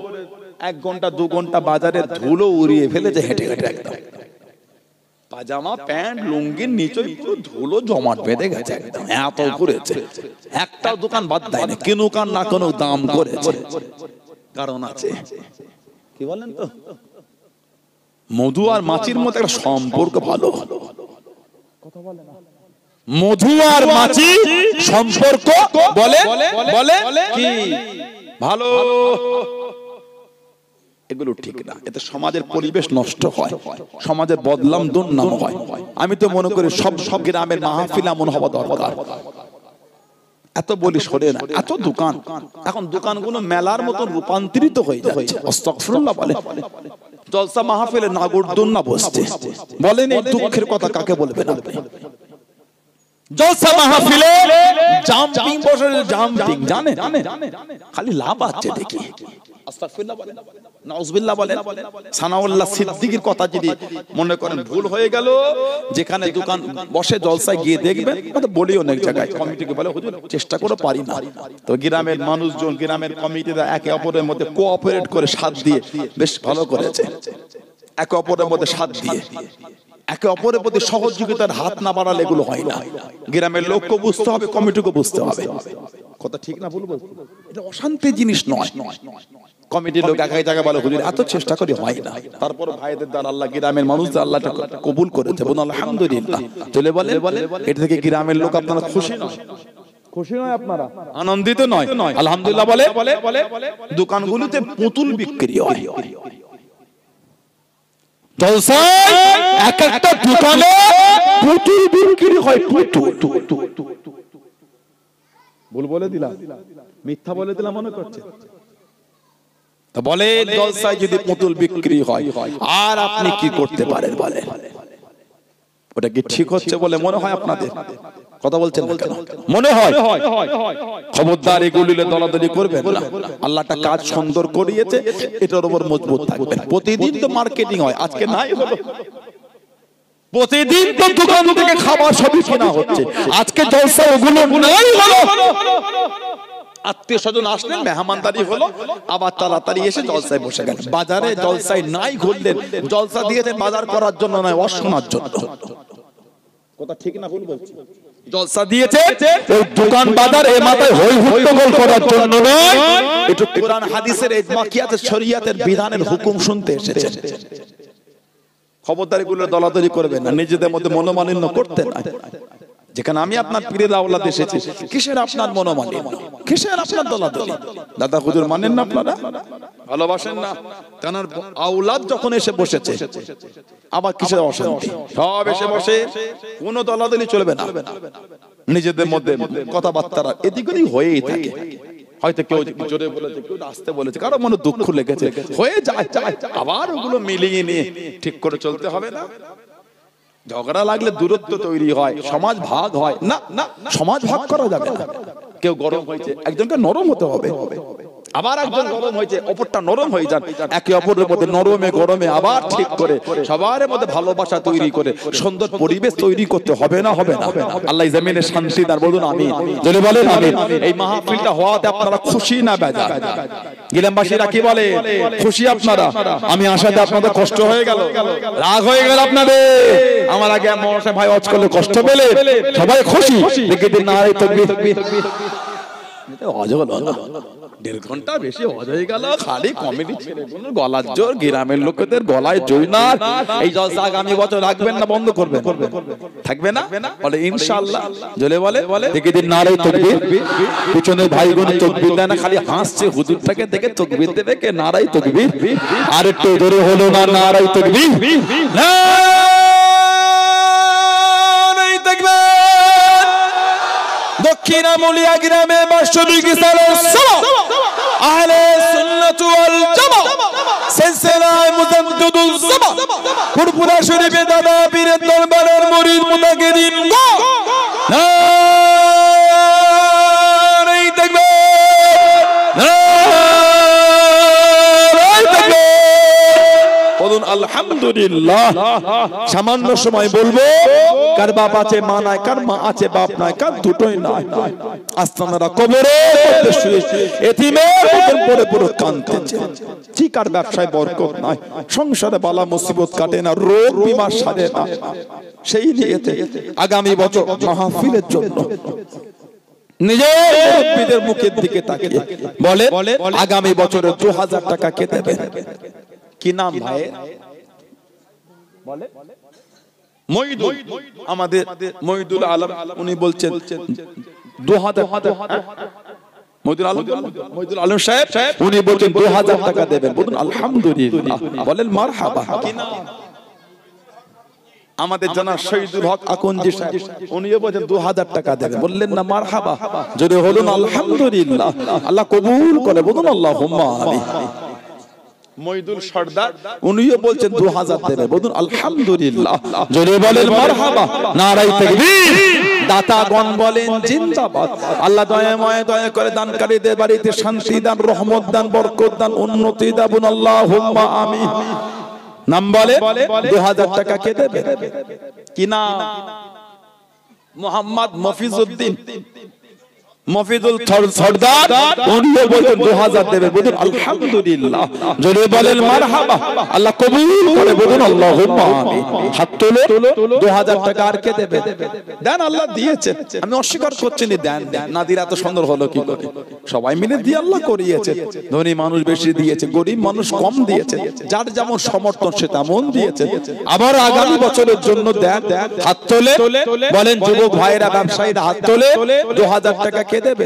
1 ঘন্টা 2 ঘন্টা বাজারে ধুলো উড়িয়ে ফেলেছে হেঁটে হেঁটে। একদম পাজামা প্যান্ট লুঙ্গির নিচে পুরো ধুলো জমাট বেঁধে গেছে, একদম এত ঘুরেছে। একটা দোকান বাদ দেয় না, কিনুক আর না কোনো দাম করেছে। কারণ আছে, কি বলেন তো? মধু আর মাছির মধ্যে একটা সম্পর্ক ভালো। কথা বলে না। মধু আর মাছি সম্পর্ক বলে বলে কি ভালো, এগুলো ঠিক না। এতে সমাজের পরিবেশ নষ্ট হয়, সমাজের বদলাম দুর্নাম হয়। আমি তো মনে করি সব গ্রামের মাহফিল এমন হওয়া দরকার। এত বলি সরে না, এত দোকান, এখন দোকানগুলো মেলার মতন রূপান্তরিত হয়ে যাচ্ছে। আস্তাগফিরুল্লাহ বলে জলসা মাহফিলে নাগরদোলনা বসছে। বলেন এই দুঃখের কথা কাকে বলবেন আপনি? জলসা মাহফিলে জাম্পিং বসে, জাম্পিং জানেন খালি লাভ আছে দেখি। আস্তাগফিরুল্লাহ বলেন, নাউজুবিল্লাহ বলেন। সানাউল্লাহ সিদ্দিকীর কথা যদি মনে করেন ভুল হয়ে গেল, যেখানে দোকান বসে জলসায় গিয়ে দেখবেন, মানে বলি অনেক জায়গায় কমিটিকে বলে হুজুর চেষ্টা করে পারি না, তো গ্রামের মানুষজন গ্রামের কমিটিরা একে অপরের মধ্যে কোঅপারেট করে সাথ দিয়ে বেশ ভালো করেছে। একে অপরের মধ্যে সাথ দিয়ে একে অপরের প্রতি সহযোগিতার হাত না বাড়ালে এগুলো হয় না। গ্রামের লোককে বুঝতে হবে, কমিটিকে বুঝতে হবে। কথা ঠিক না বলবো? এটা অশান্তির জিনিস নয়। কমিটির লোক একাই জায়গায় বলে হুজুর এত চেষ্টা করি হয় না, তারপর ভাইদের দ্বারা আল্লাহ গ্রামের মানুষদের আল্লাহ কবুল করেছে, বলুন আলহামদুলিল্লাহ। চলে বলে এটা থেকে গ্রামের লোক আপনারা খুশি নয়? খুশি নয় আপনারা? আনন্দিত নয়? আলহামদুলিল্লাহ বলে। দোকানগুলোতে পুতুল বিক্রি হয়, জলসায় এক একটা দোকানে পুতুল বিক্রি হয়। ভুল বলে দিলাম, মিথ্যা বলে দিলাম মনে করছে? বলে জলসায় যদি পুতুল বিক্রি হয় আর আপনি কি করতে পারেন বলেন? ওটা কি ঠিক হচ্ছে বলে মনে হয় আপনাদের? কথা বলছেন না কেন? মনে হয়? খবরদার এগুলিলে দলাদলি করবেন না। আল্লাহটা কাজ সুন্দর করিয়েছে, এটার উপর মজবুত থাকবেন। প্রতিদিন তো মার্কেটিং হয়, আজকে নাই হলো। প্রতিদিন তো দোকান থেকে খাবার সবই কেনা হচ্ছে, আজকে জলসা ওগুলো নাই হলো। আত্মীয় স্বজন আসলেন, মেহমানদারি হলো, আবার তাড়াতাড়ি এসে জলসায় বসে গেলেন। বাজারে জলসায় নাই ঘুরলেন, জলসা দিয়েছেন বাজার করার জন্য নয়, অশোনার জন্য। কথা ঠিক না ভুল বলছি? জলসা দিয়েছে ওই দোকান বাজার এ মাথায় হই হট্টগোল করার জন্য নয়, এটা কোরআন হাদিসের ইজমাকিয়াতের শরিয়াতের বিধানের হুকুম শুনতে এসেছে। খবরদারি গুলো দলাদলি করবেন না, নিজেদের মধ্যে মনোমালিন্য করতে না। যেখানে আমি আপনার পীরের আওলাদ এসেছি, কিসের আপনার মনোমালিন্য, কিসের আপনার দলাদলি? দাদা হুজুর মানেন না আপনারা, ভালোবাসেন না? তার আওলাদ যখন এসে বসেছে, আবার কিসের অশান্তি? সব এসে বসে, কোনো দলাদলি চলবে না। নিজেদের মধ্যে কথাবার্তা এদিক ওদিক হয়েই থাকে। হয়তো কেউ জোরে বলেছে, কেউ আস্তে বলেছে, কারো মনে দুঃখ লেগেছে, হয়ে যায়। আবার ওগুলো মিলিয়ে নিয়ে ঠিক করে চলতে হবে না। ঝগড়া লাগলে দূরত্ব তৈরি হয়, সমাজ ভাগ হয় না। না, সমাজ ভাগ করা যাবে না। কেউ গরম হয়েছে, একজনকে নরম হতে হবে। আবার একজন গরম হয়েছে, অপরটা নরম হয়ে যান। একে অপরের মধ্যে নরমে গরমে আবার ঠিক করে সবার মধ্যে ভালোবাসা তৈরি করে সুন্দর পরিবেশ তৈরি করতে হবে না? হবে না? আল্লাহ জমিনে শান্তি দান, বলুন আমিন। যদি বলেন আমিন। এই মাহফিলটা হওয়াতে আপনারা খুশি না বেজার? গিলামবাসীরা কি বলে? খুশি আপনারা? আমি আশাতে আপনাদের কষ্ট হয়ে গেল, রাগ হয়ে গেল আপনাদের। আমার আগে মহাশা ভাই ওয়াজ করলে কষ্ট পেলে, সবাই খুশি দেখে দিন না। 1.5 ঘন্টা বেশি হয়ে গেল, খালি কমেডি ছেলেগুলোর গলার জোর, গ্রামের লোকেদের গলায় জয়না। এই জলসা আগামী বছর রাখবেন না বন্ধ করবেন? থাকবে না? বলে ইনশাআল্লাহ। জলে বলে দেখি দিন নারে তাকবীর। পিছনে ভাইগুলো তাকবীর দেয় না, খালি হাসছে। হুজুরটাকে দেখে তাকবীর দেবে কে? নারে তাকবীর। আর একটু জোরে হলো না নারে তাকবীর। নারে তাকবীর। দক্ষিণ আমুলিয়া গ্রামে বাৎসরিক সালাত আহলে সুন্নাত ওয়াল জামাত সিলসিলায়ে মুজাদ্দিদুল জামাত ফুরফুরা শরীফে দাদা পীরের দরবারের মুরিদ মুতাকিদিন নারে তাকবীর, নারে তাকবীর। বলুন আলহামদুলিল্লাহ। সামান্য সময় বলবো, কার বাপ আছে মা নাই, কার মা আছে বাপ নাই, কার দুটোই নাই। আস্তানারা কবরে শুয়ে এতিমের মতন পড়ে পড়ে কাঁদতেছে। চিকার ব্যবসায় বরকত নাই, সংসারে বালা মুসিবত কাটে না, রোগ বিমার সারে না। সেই নিয়েতে আগামী বছর মাহফিলের জন্য নিজের মুরব্বিদের মুখের দিকে তাকিয়ে বলে আগামী বছরে 2000 টাকা কে দেবে? কি নাম ভাই? বলে মইদুল। আমাদের মইদুল আলম, উনি বলছেন 2000। মইদুল আলম সাহেব উনি বলছেন 2000 টাকা দেবেন। বলুন আলহামদুলিল্লাহ, বলেন মারহাবা। আমাদের জানা শহীদুল হক আকন্দি সাহেব উনিও বলেন 2000 টাকা দেবেন। বললেন না মারহাবা? যদি হলুন আলহামদুলিল্লাহ, আল্লাহ কবুল করে। বলুন আল্লাহুম্মা আমিন। মইদুল সরদার উনিও বলছেন 2000 দেবে। বলুন আলহামদুলিল্লাহ, জোরে বলেন মারহাবা, নারে তাকবীর। দাতাগণ বলেন জিন্দাবাদ। আল্লাহ দয়াময় দয়া করে দানকারীদের বাড়িতে শান্তি দান, রহমত দান, বরকত দান, উন্নতি দান। আল্লাহুম্মা আমিন। নাম বলে 2000 টাকা কে দেবে? কি নাম? মোহাম্মদ মফিজউদ্দিন মফিজুল সরদার, উনিও বলেন 2000 দেবে। বলুন আলহামদুলিল্লাহ, জোরে বলেন মারহাবা, আল্লাহ কবুল করে। বলুন আল্লাহুম্মা আমিন। হাত তোলো। 2000 টাকা আর কে দেবে? দেন, আল্লাহ দিয়েছেন, আমি অস্বীকার করছি না। দেন দেন, নাদির এত সুন্দর হলো কি করে? সবাই মিলে দিয়ে আল্লাহ করিয়েছে। ধনী মানুষ বেশি দিয়েছে, গরিব মানুষ কম দিয়েছে, যার যেমন সমর্থন সে তেমন দিয়েছে। আবার আগামী বছরের জন্য দেন। হাত তোলে বলেন যুবক ভাইরা, ব্যবসায়ীরা হাত তোলে। 2000 টাকা কে দেবে?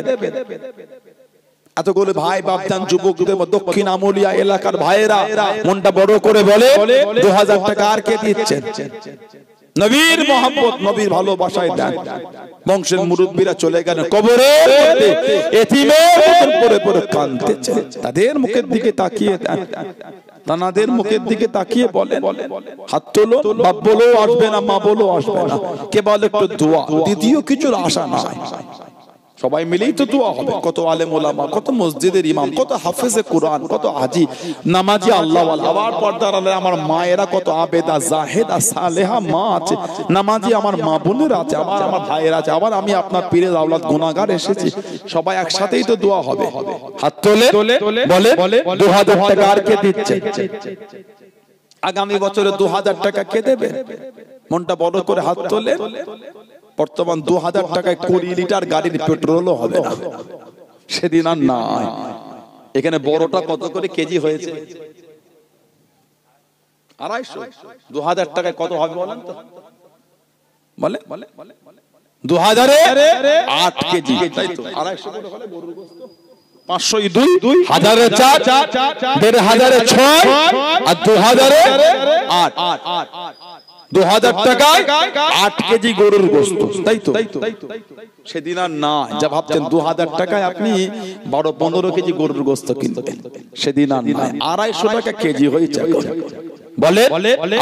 এতগুলো ভাই বাপজান যুবকদের দক্ষিণ আমুলিয়া এলাকার ভাইয়েরা মনটা বড় করে বলে 2000 টাকা আর কে দিচ্ছেন? নবীর মোহাম্মত, নবীর ভালোবাসায় দেন। বংশের মুরব্বীরা চলে গেলেন কবরে, এতিমের মতন পড়ে পড়ে কাঁদতেছে। তাদের মুখের দিকে তাকিয়ে দেন, তানাদের মুখের দিকে তাকিয়ে বলেন হাত তোলো। বাপ বলো আসবে না, মা বলো আসবে না, কেবল একটু দোয়া, দ্বিতীয় কিছুর আশা নাই। সবাই মিলেই তো দোয়া হবে। কত আলেম ওলামা, কত মসজিদের ইমাম, কত হাফেজে কোরআন, কত হাজি নামাজি আল্লাহওয়ালা, আবার পর্দার আলে আমার মায়েরা কত আবেদা জাহেদা সালেহা মা আছে, নামাজি আমার মা বোনের আছে, আবার আমার ভাইয়েরা আছে, আবার আমি আপনার পীরের আওলাদ গুনাহগার এসেছি। সবাই একসাথেই তো দোয়া হবে। হাত তোলে বলে 2000 টাকা আর কে দিচ্ছে? আগামী বছরে 2000 টাকা কে দেবে? মনটা বড় করে হাত তোলে। বর্তমান 2000 টাকায় 20 লিটার গাড়ির পেট্রোলও হবে না। সেদিন আর নাই। এখানে বড়টা কত করে কেজি হয়েছে? 250। 2000 টাকায় কত হবে বলেন তো? বলে 2000 এ 8 কেজি, তাই তো? 250 করে হলে গরুর গোশত 500 ই 2, 1000 এ 4, 1500 এ 6 আর 2000 এ 8। 2000 টাকায় 8 কেজি গরুর গোশত, তাই তো? সেদিন আর না। যা ভাবছেন 2000 টাকায় আপনি 12-15 কেজি গরুর গোশত কিনবেন, সেদিন আর না। 250 টাকা কেজি হয়েছে। বলে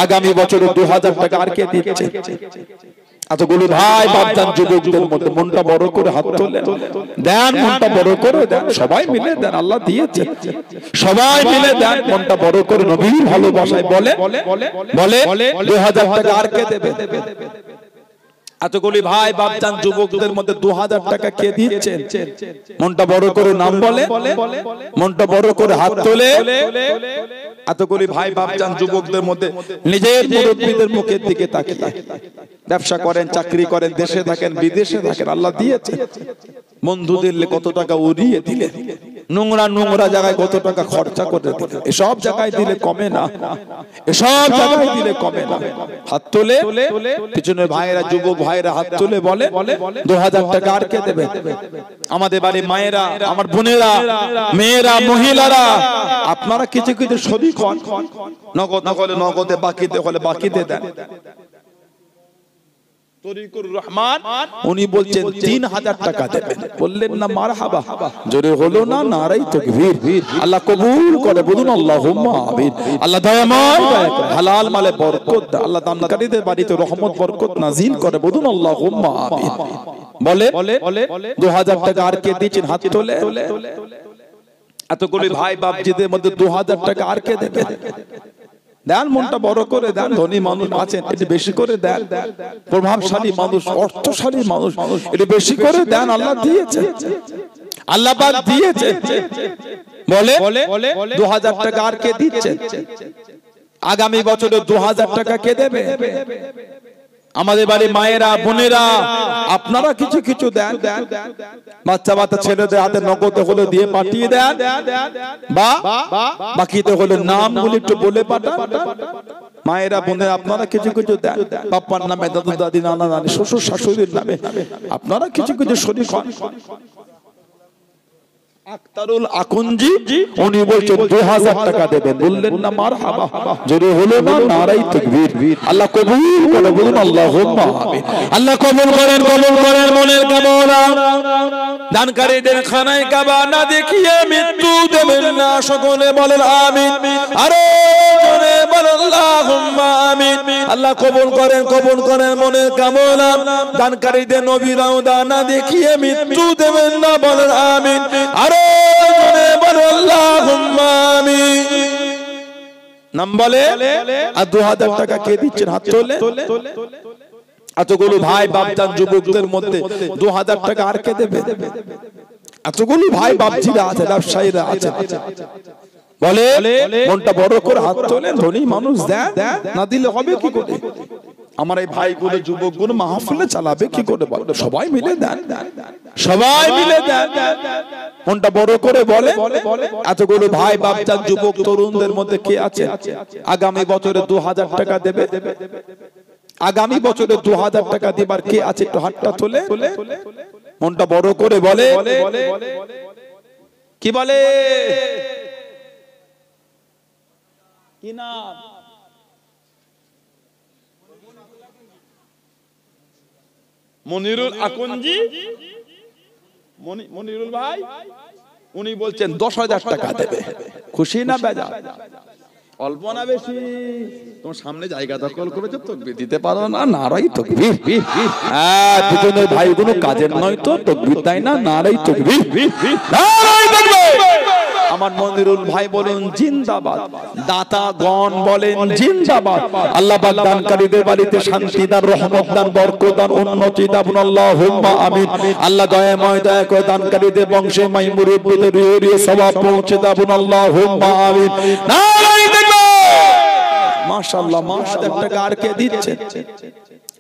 আগামী বছরে 2000 টাকা আর কে দিচ্ছে? এতগুলো ভাই বাপজান যুবকদের মধ্যে মনটা বড় করে হাত তোলে দেন, মনটা বড় করে দেন। সবাই মিলে দেন, আল্লাহ দিয়েছে। সবাই মিলে দেন, মনটা বড় করে নবীর ভালোবাসায় বলে 2000 টাকা আর কে দেবে? এতগুলি ভাই বাপজান যুবকদের মধ্যে 2000 টাকা কে দিচ্ছেন? মনটা বড় করে নাম বলে, মনটা বড় করে হাত তোলে। এতগুলি ভাই বাপজান যুবকদের মধ্যে নিজের মুরব্বিদের মুখের দিকে তাকিয়ে ব্যবসা করেন, চাকরি করেন, দেশে থাকেন, বিদেশে থাকেন, আল্লাহ দিয়েছে। বন্ধুদের কত টাকা উড়িয়ে দিলেন, নোংরা নোংরা জায়গায় কত টাকা খরচা করে দিলে, এসব জায়গায় দিলে কমে না, এসব জায়গায় দিলে কমে না। হাত তোলে পিছনে ভাইরা, যুবক ভাইরা হাত তুলে বলে 2000 টাকা আর কে দেবে? আমাদের বাড়ি মায়েরা, আমার বোনেরা, মেয়েরা, মহিলারা, আপনারা কিছু কিছু শরীক হন, নগদ না হলে নগদে, বাকিতে হলে বাকিতে দেন। তরিকুর রহমান উনি বলছেন 3000 টাকা দেবেন। বললেন না মারহাবা, জোরে হলো না নারাই তাকবীর। আল্লাহ কবুল করে, বলুন আল্লাহুম্মা আমিন। আল্লাহ দয়াময় হালাল মালে বরকত দেয়, আল্লাহ দানকারীদের বাড়িতে রহমত বরকত নাজিল করে, বলুন আল্লাহুম্মা আমিন। বলে 2000 টাকা আর কে দিয়েছেন? হাত তোলে। এতগুলি ভাই বাপজিদের মধ্যে 2000 টাকা আর কে দেবে? দেন, মনটা বড় করে দেন। ধনী মানুষ আছেন, একটু বেশি করে দেন। প্রভাবশালী মানুষ, অর্থশালী মানুষ, একটু বেশি করে দেন। আল্লাহ দিয়েছে, আল্লাহ পাক দিয়েছে। বলে 2000 টাকা আর কে দিচ্ছে? আগামী বছরে 2000 টাকা কে দেবে? আমাদের বাড়ি মায়েরা, বোনেরা, আপনারা কিছু কিছু দেন। বাচ্চা বাচ্চা ছেলেদের হাতে নগদে হলে দিয়ে পাঠিয়ে দেন, বা বাকিতে হলে নামগুলি একটু বলে পাঠান। মায়েরা, বোনেরা, আপনারা কিছু কিছু দেন। বাপ্পার নামে, দাদু দাদি, নানা নানি, শ্বশুর শাশুড়ির নামে আপনারা কিছু কিছু শরীক হন। আক্তারুল আকুঞ্জি উনি বলছেন 2000 টাকা দেবেন। বললেন না মারহাবা, জোরে হলো না নারাই তাকবীর। আল্লাহ কবুল করে, বলুন আল্লাহুম্মা আমিন। আল্লাহ কবুল করেন, কবুল করেন মনের কামনা। দানকারীদের খানায় কাবা না দেখিয়ে মৃত্যু দেবেন না, সকলে বলেন আমিন। আরো জোরে বলেন আল্লাহুম্মা আমিন। আল্লাহ কবুল করেন, কবুল করেন মনের কামনা। দানকারীদের নবীরাও দানা দেখিয়ে মৃত্যু দেবেন না, বলেন আমিন। আরো জোরে বলেন আল্লাহুম্মা আমিন। নাম বলে। আর 2000 টাকা কে দিচ্ছেন? হাত তোলে। এতগুলো ভাই বাপজান যুবকদের মধ্যে 2000 টাকা আর কে দেবে? এতগুলো ভাই বাপজিরা আছে, ব্যবসায়ীরা আছে, বলে মনটা বড় করে হাত তোলে। ধনী মানুষ দেন, না দিলে হবে কি করে? আমার এই ভাইগুলো, যুবকগুলো মাহফিলে চালাবে কি করে? বলে সবাই মিলে দেন, সবাই মিলে দেন। মনটা বড় করে বলে এতগুলো ভাই বাপজান যুবক তরুণদের মধ্যে কে আছে আগামী বছরে 2000 টাকা দেবে? আগামী বছরে 2000 টাকা দিবার কে আছে? একটু হাতটা তোলে, মনটা বড় করে বলে। কি বলে? কি নাম? মনিরুল আকুঞ্জি। মনিরুল ভাই উনি বলছেন 10,000 টাকা দেবে। খুশি না বেজা? অল্প না বেশি? তোমার সামনে জায়গা দখল করেছো, তাকবীর দিতে পারো না, নারাই তাকবীর। হ্যাঁ, দুজনের ভাইগুলো কাজের নয় তো তাকবীর দেয় না, নারাই তাকবীর, নারাই তাকবীর। আমার মনিরুল ভাই বলেন জিন্দাবাদ, দাতাগণ বলেন জিন্দাবাদ। আল্লাহ পাক দানকারীদের বাড়িতে শান্তি দান, রহমত দান, বরকত দান, উন্নতি দান, আল্লাহুম্মা আমিন। আল্লাহ দয়াময় দয়া করে দানকারীদের বংশে মাই মুরব্বিদের রিয়ে সওয়াব পৌঁছে দান, আল্লাহুম্মা আমিন। নারায়ে তাকবীর। মাশাআল্লাহ, 1000 টাকা আর কে দিচ্ছে?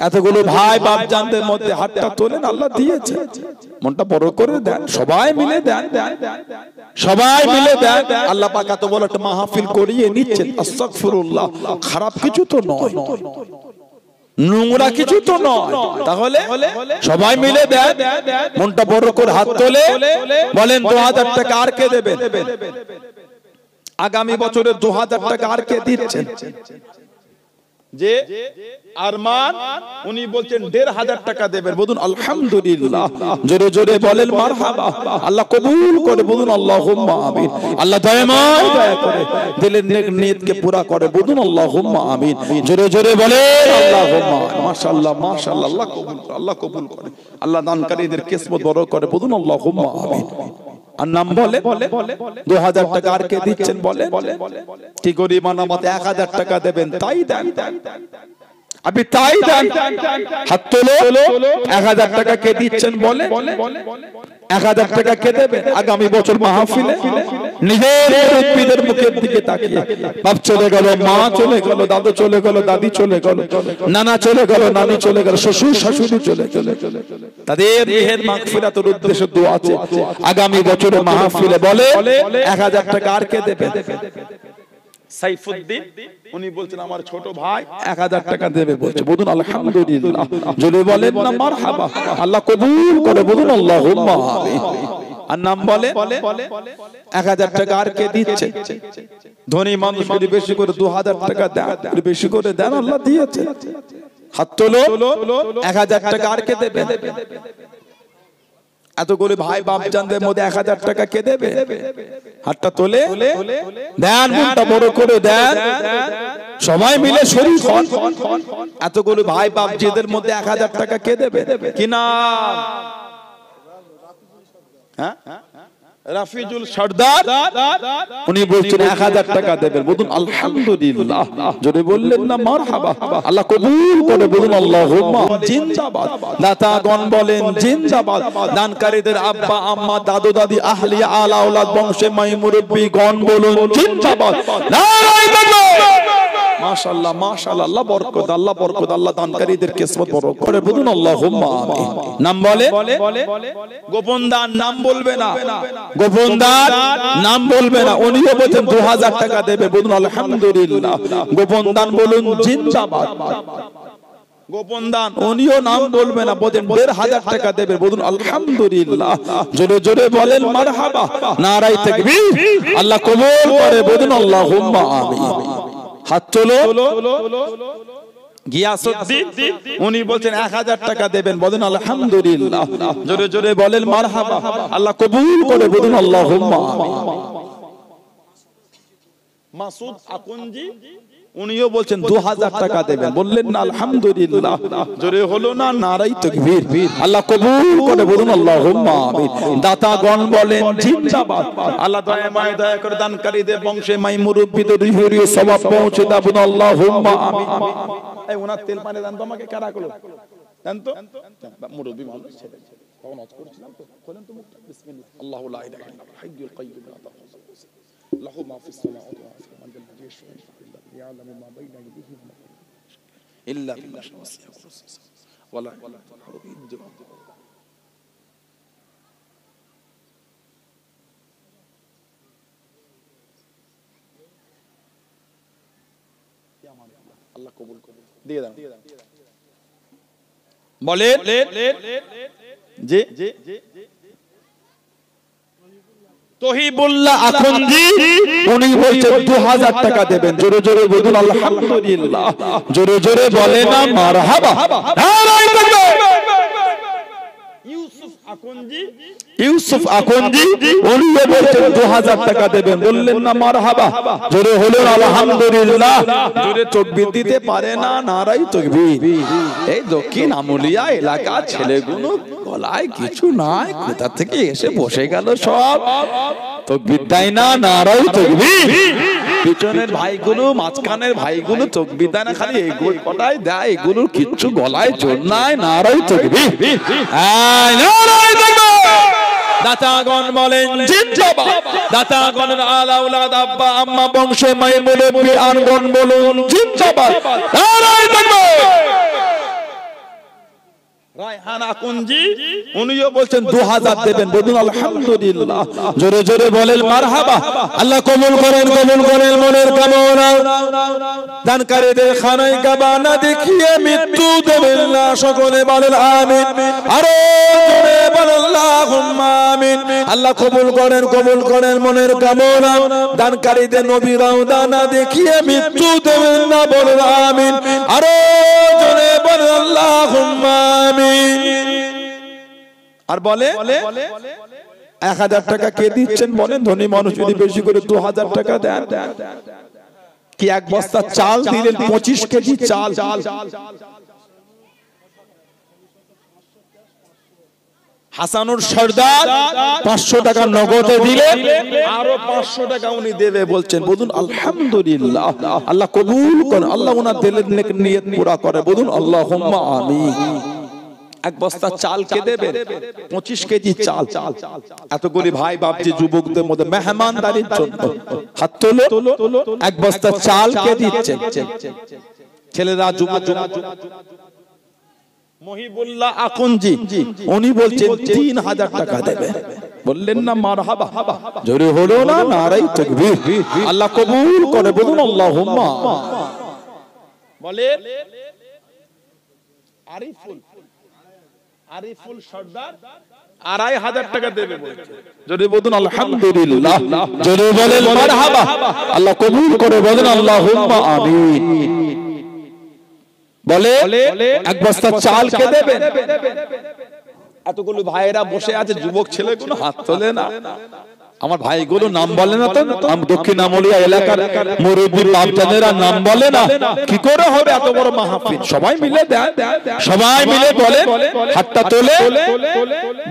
এতগুলো ভাই বাপ জানদের মধ্যে হাতটা তোলেন, আল্লাহ দিয়েছে। মনটা বড় করে দেন, সবাই মিলে দেন, সবাই মিলে দেন। আল্লাহ পাক এত বড় একটা মাহফিল করিয়ে নিচ্ছেন, আস্তাগফিরুল্লাহ। খারাপ কিছু তো নয়, নোংরা কিছু তো নয়। তাহলে সবাই মিলে দেন, মনটা বড় করে হাত তোলে বলেন 2000 টাকা আর কে দেবেন? আগামী বছরে 2000 টাকা আর কে দিচ্ছেন? যে আরমান উনি বলছেন 1500 টাকা দেবেন। বলুন আলহামদুলিল্লাহ, জোরে জোরে বলেন মারহাবা। আল্লাহ কবুল করে, বলুন আল্লাহুম্মা আমিন। আল্লাহ দয়াময় দয়া করে দিলের নিয়তকে পুরা করে, বলুন আল্লাহুম্মা আমিন। জোরে জোরে বলেন আল্লাহুম্মা। মাশাআল্লাহ, মাশাআল্লাহ। আল্লাহ কবুল করে, আল্লাহ কবুল করে, আল্লাহ দানকারীদের কিসমত বড় করে, বলুন আল্লাহুম্মা আমিন। আর নাম বলে 2000 টাকা আর কে দিচ্ছেন? বলে কি গরিব মানামত 1000 টাকা দেবেন, তাই দেন। আপনি তাই দেন, হাত তোলো। 1000 টাকা কে দিচ্ছেন বলে? 1000 টাকা কে দেবে আগামী বছর মাহফিলে? নিজের মুরব্বিদের মুখের দিকে তাকিয়ে, বাপ চলে গেল, মা চলে গেল, দাদু চলে গেল, দাদি চলে গেল, নানা চলে গেল, নানি চলে গেল, শ্বশুর শাশুড়ি চলে গেল, তাদের রুহের মাগফিরাতের উদ্দেশ্যে দোয়া আছে আগামী বছরে মাহফিলে। বলে 1000 টাকা আর কে দেবে? সাইফুদ্দিন উনি বলছেন আমার ছোট ভাই 1000 টাকা দেবে বলছে। বলুন আলহামদুলিল্লাহ, জোরে বলেন না মারহাবা। আল্লাহ কবুল করে, বলুন আল্লাহুম্মা আমিন। আর নাম বলে 1000 টাকা আর কে দিচ্ছে? ধনী মানুষ যদি বেশি করে 2000 টাকা দেন, বেশি করে দেন, আল্লাহ দিয়েছে। হাত তোলো। 1000 টাকা আর কে দেবে? এতগুলো ভাই বাপজানদের মধ্যে 1000 টাকা কে দেবে? হাতটা তোলে দেন, মনটা বড় করে দেন, সবাই মিলে শরীক হন। এতগুলো ভাই বাপজিদের মধ্যে 1000 টাকা কে দেবে? কি নাম? হ্যাঁ, রাফিজুল সরদার, উনি বলছেন 1000 টাকা দেবেন। বলুন আলহামদুলিল্লাহ, জোরে বললেন না মারহাবা। আল্লাহ কবুল করে, বলুন আল্লাহুম্মা জিন্দাবাদ। দাতাগণ বলেন জিন্দাবাদ। দানকারীদের আব্বা আম্মা দাদু দাদি আহলি আলা আওলাদ বংশে মাই মুরব্বি গণ বলুন জিন্দাবাদ। নারায়ে তাকবীর। মাশাআল্লাহ মাশাআল্লাহ, আল্লাহ বরকত, আল্লাহ বরকত, আল্লাহ দানকারীদের কিসমত বরকত করে, বলুন আল্লাহুম্মা আমিন। নাম বলে গোপন দান, নাম বলবে না, গোপন দান নাম বলবে না। উনিও বলেন 2000 টাকা দেবে, বলুন আলহামদুলিল্লাহ। গোপন দান বলুন জিন্দাবাদ। গোপন দান উনিও নাম বলবে না, বলেন 1500 টাকা দেবে, বলুন আলহামদুলিল্লাহ। জোরে জোরে বলেন মারহাবা, নারায়ে তাকবীর। আল্লাহ কবুল করে, বলুন আল্লাহুম্মা আমিন। হাত তোলো। গিয়াসউদ্দিন উনি বলছেন 1000 টাকা দেবেন, বলেন আলহামদুলিল্লাহ। জোরে জোরে বলেন মারহাবা, আল্লাহ কবুল করে, বলুন আল্লাহুম্মা আমিন। মাসুদ আকুনজি উনিও বলছেন 2000 টাকা দেবেন, বললেন না আলহামদুলিল্লাহ। জোরে হলো না নারায়ে তাকবীর। আল্লাহ কবুল করে, বলুন আল্লাহুম্মা আমিন। দাতাগণ বলেন জিন্দাবাদ। আল্লাহ দয়া মায়া দয়া করে দানকারীদের বংশে মাই মুরব্বিদের রুহের সওয়াব পৌঁছে দাও, বলুন আল্লাহুম্মা আমিন। এই ওনার তেল পানি দেন তো আমাকে, কারা করলো দেন তো, মুরব্বি মানুষ ছেলে তখন আজ করছিলাম তো, বলেন তো মুখটা বিসমিল্লাহ। আল্লাহু লা ইলাহা ইল্লাল্লাহ হাইয়ুল কাইয়্যুম লা তাখুযুহু সিনাতুন লাহু মা ফিস সামাওয়াতি ওয়া মা ফিল আরদি يعلم ما بين أيديهم إلا بالله ولا আল্লাহ কবুল করে দিয়ে দাও। বলে যে তহিবুল্লাহ আখন্দি উনি বলছেন 2000 টাকা দেবেন, জোরে জোরে বলুন আলহামদুলিল্লাহ। জোরে জোরে বলে না মারহাবা। নারায়ে তাকবীর। ইউসুফ আখন্দি উনি বলছেন 2000 টাকা দেবেন, বললেন না মারহাবা। জোরে হলো আলহামদুলিল্লাহ। জোরে তাকবীর দিতে পারে না, নারায়ে তাকবীর। এই দক্ষিণ আমুলিয়া এলাকা ছেলেগুলো গলায় কিছু নাই, কোথা থেকে এসে বসে গেল সব, তাকবীর দেয় না, নারায়ে তাকবীর। পিছনের ভাইগুলো মাঝখানের ভাইগুলো তাকবীর দেয় না, খালি এগুলো কটাই দেয়, এগুলোর কিচ্ছু গলায় জোর নাই, নারায়ে তাকবীর। নারায়ে তাকবীর। দাতাগণ বলেন জিন্দাবাদ। দাতাগণের আলা আওলাদ আব্বা আম্মা বংশে মায়ের মুরব্বি আনগণ বলুন জিন্দাবাদ। নারায়ে তাকবীর। রায়হানা কুঞ্জি উনিও বলছেন 2000 দেবেন, বলুন আলহামদুলিল্লাহ। জোরে জোরে বলেন মারহাবা। আল্লাহ কবুল করেন, কবুল করেন মনের কামনা। দানকারীদের খানায় কাবা না দেখিয়ে মৃত্যু দেবেন না, সকলে বলেন আমিন। আরো জোরে বলেন আল্লাহুম্মা আমিন। আল্লাহ কবুল করেন, কবুল করেন মনের কামনা। দানকারীদের নবী রওজা না দেখিয়ে মৃত্যু দেবেন না, বলেন আমিন। আরো জোরে বলেন আল্লাহুম্মা আমিন। আর বলে 1000 টাকা কে দিচ্ছেন বলেন? ধনী মানুষ যদি বেশি করে 2000 টাকা দেন, কি এক বস্তা চাল দিলেন, 25 কেজি চাল। হাসানুর সর্দার 500 টাকা নগদে দিলে আরো 500 টাকা উনি দেবে বলছেন। বলুন আলহামদুলিল্লাহ, আল্লাহ কবুল করেন, আল্লাহ ওনার দিলের নিয়ত পুরা করে। বলুন আল্লাহুম্মা আমিন। এক বস্তা চাল কে দেবে? 25 কেজি চাল। এতগুলি ভাই বাপজি যুবকদের মধ্যে মেহমানদারির জন্য হাত তোলো। এক বস্তা চাল কে দিচ্ছে? ছেলেরা যুবক মহিবুল্লাহ আকুনজি উনি বলছেন 3000 টাকা দেবে। বললেন না মারহাবা, জোরে হলো না নারায়ে তাকবীর। আল্লাহ কবুল করে। বলুন আল্লাহুম্মা। বলে আরিফুল সর্দার 2500 টাকা দেবে বলছে। যদি বলুন আলহামদুলিল্লাহ, যদি বলেন মারহাবা, আল্লাহ কবুল করে। বলেন আল্লাহুম্মা আমিন। বলে এক বস্তা চাল কে দেবেন? এতগুলো ভাইয়েরা বসে আছে, যুবক ছেলেগুলো হাত তোলে না। আমার ভাইগুলো নাম বলে না তো, দক্ষিণ আমলিয়া এলাকার মুরব্বি বাপজানেরা নাম বলে না। কি করে হবে এত বড় মাহফিল? সবাই মিলে দেন, সবাই মিলে বলে, হাতটা তোলে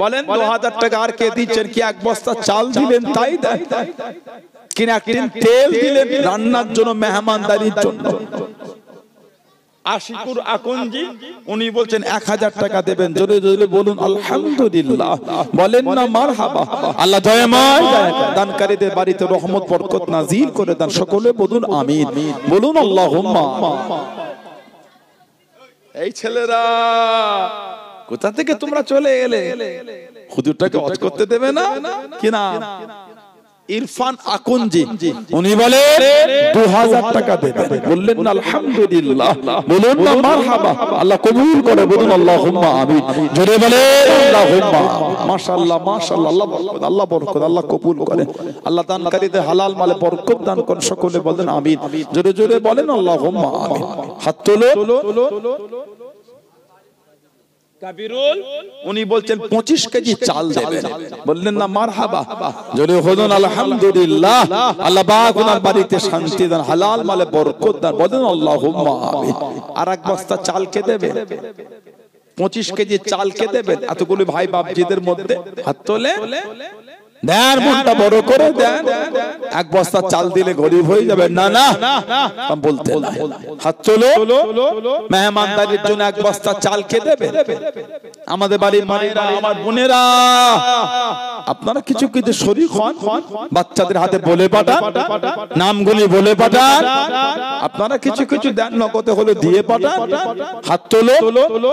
বলেন 2000 টাকা। আর কে দিচ্ছেন? কি এক বস্তা চাল দিলেন তাই দেন, কিনা একদিন তেল দিলেন রান্নার জন্য, মেহমানদারির জন্য। আশিকুর আকুনজি উনি বলছেন 1000 টাকা দেবেন। জোরে জোরে বলুন আলহামদুলিল্লাহ। বলেন না মারহাবা। আল্লাহ দয়াময় দানকারীদের বাড়িতে রহমত বরকত নাজিল করে দেন। সকলে বলুন আমিন। বলুন আল্লাহুম্মা। এই ছেলেরা কোথা থেকে তোমরা চলে এলে? হুজুরটাকে ওয়াজ করতে দেবে না কিনা? ইরফান আকুনজি উনি বলে 2000 টাকা দেবেন। বললেন না আলহামদুলিল্লাহ, বলুন না মারহাবা, আল্লাহ কবুল করে। বলুন আল্লাহুম্মা আমিন। জোরে বলে আল্লাহুম্মা। মাশাআল্লাহ মাশাআল্লাহ, আল্লাহ বরকত, আল্লাহ বরকত, আল্লাহ কবুল করেন। আল্লাহ দানকারীদের হালাল মালে বরকত দান করেন। সকলে বলেন আমিন। জোরে জোরে বলেন আল্লাহুম্মা আমিন। হাত তোলো। কাবিরুল উনি বলছেন 25 কেজি চাল দেবেন। বললেন না মারহাবা, জোরে বলুন আলহামদুলিল্লাহ। আল্লাহ পাক ওনার বাড়িতে শান্তি দেন, হালাল মালে বরকত দেন। বলেন আল্লাহুম্মা আমিন। আর এক বস্তা চাল কে দেবে? 25 কেজি চাল কে দেবেন? এতগুলো ভাই বাপজিদের মধ্যে হাত তোলে দেন, মনটা বড় করে দেন। এক বস্তা চাল দিলে গরিব হয়ে যাবে না, না বলতে না। হাত তোলো। মেহমানদারির জন্য এক বস্তা চাল কে দেবে? আমাদের বাড়ির মায়েরা, আমার বোনেরা, আপনারা কিছু কিছু শরীক হন, বাচ্চাদের হাতে বলে পাঠান, নামগুলি বলে পাঠান। আপনারা কিছু কিছু দেন, নগদে হলে দিয়ে পাঠান। হাত তোলো।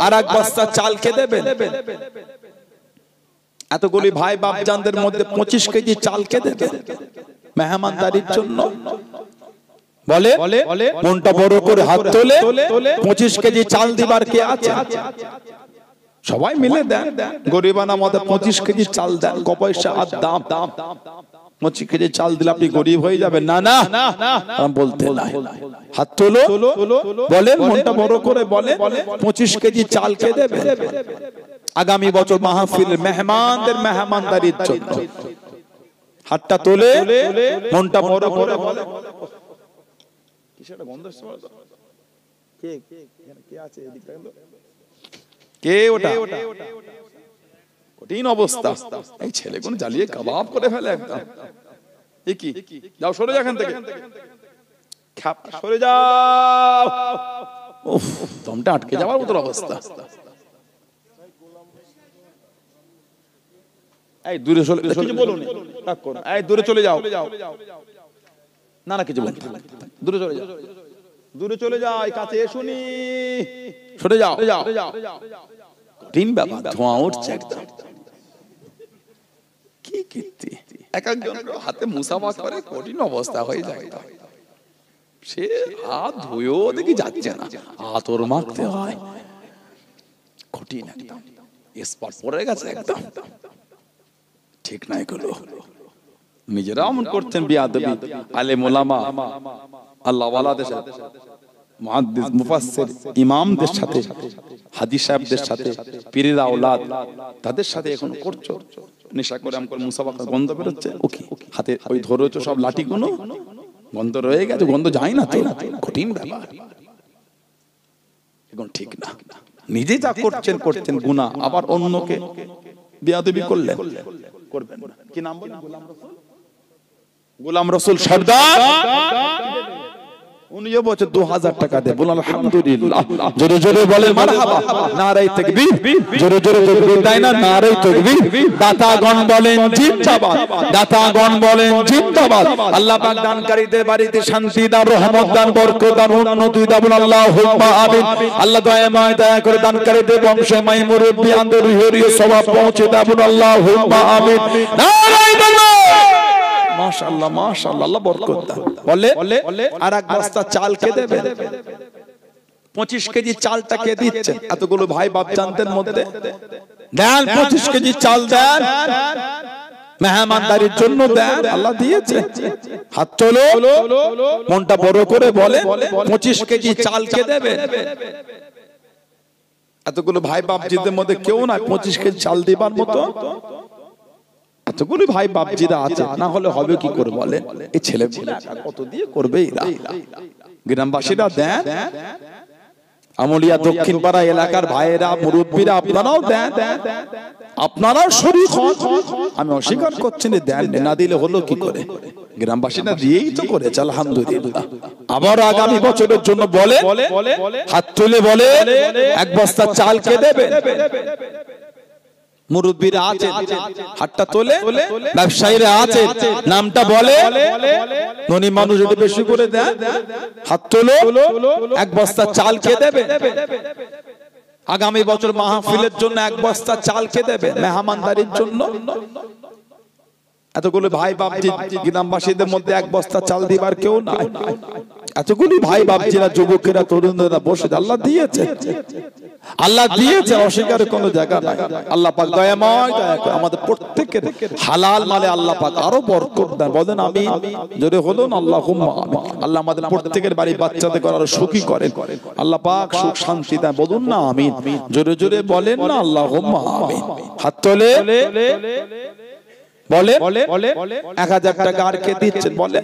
আর এক বস্তা চাল কে দেবেন? এতগুলি ভাই বাপজানদের মধ্যে 25 কেজি চাল কে দেবে মেহমানদারির জন্য? বলে মনটা বড় করে হাত তোলে। 25 কেজি চাল দিবার কে আছে? সবাই মিলে দেন। গরিবানা মতে 25 কেজি চাল দেন। ক পয়সা আর দাম। 25 কেজি চাল দিলে আপনি গরিব হয়ে যাবেন না, না বলতে না। হাত তোলো। বলেন মনটা বড় করে, বলে 25 কেজি চাল কে দেবে আগামী বছর মাহফিল মেহমানদের মেহমানদারির জন্য? হাতটা তোলে, মনটা বড় করে বলে। কে ওটা? কঠিন অবস্থা। এই ছেলে কোন জ্বালিয়ে কাবাব করে ফেলে একদম। কি যাও, সরে যাও এখান থেকে, সরে যাও। উফ, দমটা আটকে যাওয়ার মতো অবস্থা। এই দূরে চলে, কিছু বলুন, এই দূরে চলে যাও। না না কিছু বলুন, দূরে চলে যাও, দূরে চলে যাও, কাছে এসুনি, সরে যাও। কঠিন ব্যাপার, ধোঁয়া উঠছে একদম। কি কীর্তি! এক একজন হাতে মুসাফা করে, কঠিন অবস্থা হয়ে যায়। সে হাত ধুয়েও দেখি যাচ্ছে না, আতর মাখতে হয়। কঠিন একদম, স্পট পড়ে গেছে একদম। ঠিক না এগুলো? নিজেরা এমন করছেন বিয়াদবি। আলেম ওলামা, আল্লাহ ওয়ালাদের সাথে, মুহাদ্দিস মুফাসসির ইমামদের সাথে, হাদিস সাহেবদের সাথে, পীরের আওলাদ তাদের সাথে এখন করছো। নেশা করে আমকর মুসাফা গন্ধ বেরোচ্ছে, ওকে হাতে ওই ধরেছো সব লাঠিগুলো, গন্ধ রয়ে গেছে, গন্ধ যায় না তো। কঠিন ব্যাপার, এখন ঠিক না। নিজে যা করছেন করছেন গুনাহ, আবার অন্যকে বিয়াদবি করলেন, করবেন না। কি নাম বলেন? গোলাম রসুল সর্দার। উনিও বলছে 2000 টাকা দে। বলুন আলহামদুলিল্লাহ। জোরে জোরে বলে মারহাবা। নারায়ে তাকবীর। জোরে জোরে তাকবীর দেয় না? নারায়ে তাকবীর। দাতাগণ বলেন জিন্দাবাদ, দাতাগণ বলেন জিন্দাবাদ। আল্লাহ পাক দানকারীদের বাড়িতে শান্তি দান, রহমত দান, বরকত দান, উন্নতি দান। বলুন আল্লাহুম্মা আমিন। আল্লাহ দয়া করে দানকারীদের বংশে মাই মুরব্বি আন্দর হরিয়ে সওয়াব পৌঁছে দাও। বলুন আল্লাহুম্মা আমিন। নারায়ে তাকবীর। মাশাআল্লাহ মাশাআল্লাহ, আল্লাহ বরকত দান। বলে আর এক বস্তা চাল কে দেবে? 25 কেজি চালটা কে দিচ্ছে? এতগুলো ভাই বাপ জানতেন মধ্যে দেন 25 কেজি চাল দেন, মেহমানদারির জন্য দেন। আল্লাহ দিয়েছে। হাত তোলো, মনটা বড় করে বলে 25 কেজি চাল কে দেবে? এতগুলো ভাই বাপ জিদের মধ্যে কেউ না 25 কেজি চাল দিবার মতো। এতগুলো ভাই বাপজিরা আছে, না হলে হবে কি করে বলে? এই ছেলে কত দিয়ে করবে এরা? গ্রামবাসীরা দেন, আমলিয়া দক্ষিণ পাড়া এলাকার ভাইয়েরা মুরব্বীরা আপনারাও দেন, আপনারাও শরীক হন। আমি অস্বীকার করছি না, দেন না দিলে হলো কি করে? গ্রামবাসীরা দিয়েই তো করেছে আলহামদুলিল্লাহ। আবার আগামী বছরের জন্য বলে হাত তুলে বলে এক বস্তা চাল কে দেবে? মুরব্বীরা আছে, হাতটা তোলে। ব্যবসায়ীরা আছে, নামটা বলে। ধনী মানুষ যদি বেশি করে দেয়, হাত তোলো। এক বস্তা চাল কে দেবে? আগামী বছর মাহফিলের জন্য এক বস্তা চাল কে দেবে? মেহমানদারির জন্য। এতগুলো ভাই বাপজি গ্রামবাসীদের মধ্যে এক বস্তা চাল দিবার কেউ নাই। এতগুলি ভাই বাপজিরা, যুবকেরা, তরুণরা বসে আল্লাহ দিয়েছে, আল্লাহ দিয়েছে, অস্বীকারের কোনো জায়গা নাই। আল্লাহ পাক দয়াময়, দয়া করে আমাদের প্রত্যেকের হালাল মালে আল্লাহ পাক আরো বরকত দেন। বলেন আমিন। জোরে বলুন আল্লাহুম্মা আমিন। আল্লাহ আমাদের প্রত্যেকের বাড়ি বাচ্চাদের আরো সুখী করেন। আল্লাহ পাক সুখ শান্তি দেন। বলুন না আমিন। জোরে জোরে বলেন না আল্লাহুম্মা আমিন। হাত তোলে বলে 1000 টাকা আর কে দিচ্ছেন? বলে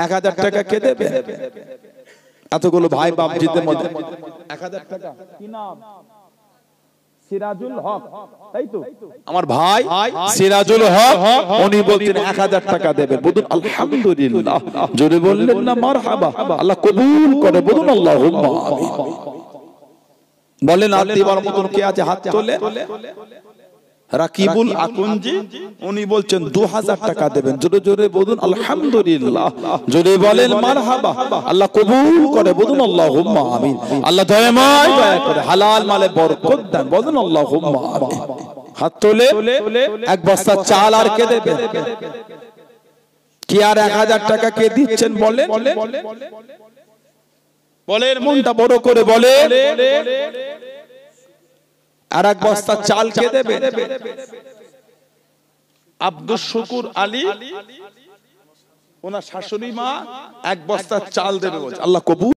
1000 টাকা কে দেবে? এতগুলো ভাই বাপজিদের মধ্যে 1000 টাকা। কি নাম? সিরাজুল হক, তাই তো? আমার ভাই সিরাজুল হক, উনি বলছেন 1000 টাকা দেবে। বলুন আলহামদুলিল্লাহ। জোরে বললেন না মারহাবা। আল্লাহ কবুল করে। বলুন আল্লাহুম্মা আমিন। বলেন আর দিবার মতন কে আছে? হাত তোলে। রাকিবুল আকুনজি, উনি বলছেন 2000 টাকা দেবেন। জোরে জোরে বলুন আলহামদুলিল্লাহ। জোরে বলেন মারহাবা। আল্লাহ কবুল করে। বলুন আল্লাহুম্মা আমিন। আল্লাহ দয়াময়, দয়া করে হালাল মালে বরকত দেন। বলুন আল্লাহুম্মা আমিন। হাত তোলে এক বস্তা চাল আর কে দেবে? কি আর 1000 টাকা কে দিচ্ছেন? বলেন বলেন, মনটা বড় করে বলে আর এক বস্তা চাল কে দেবে? আব্দুল শুকুর আলী, ওনার শাশুড়ি মা এক বস্তা চাল দেবে বলছে। আল্লাহ কবুল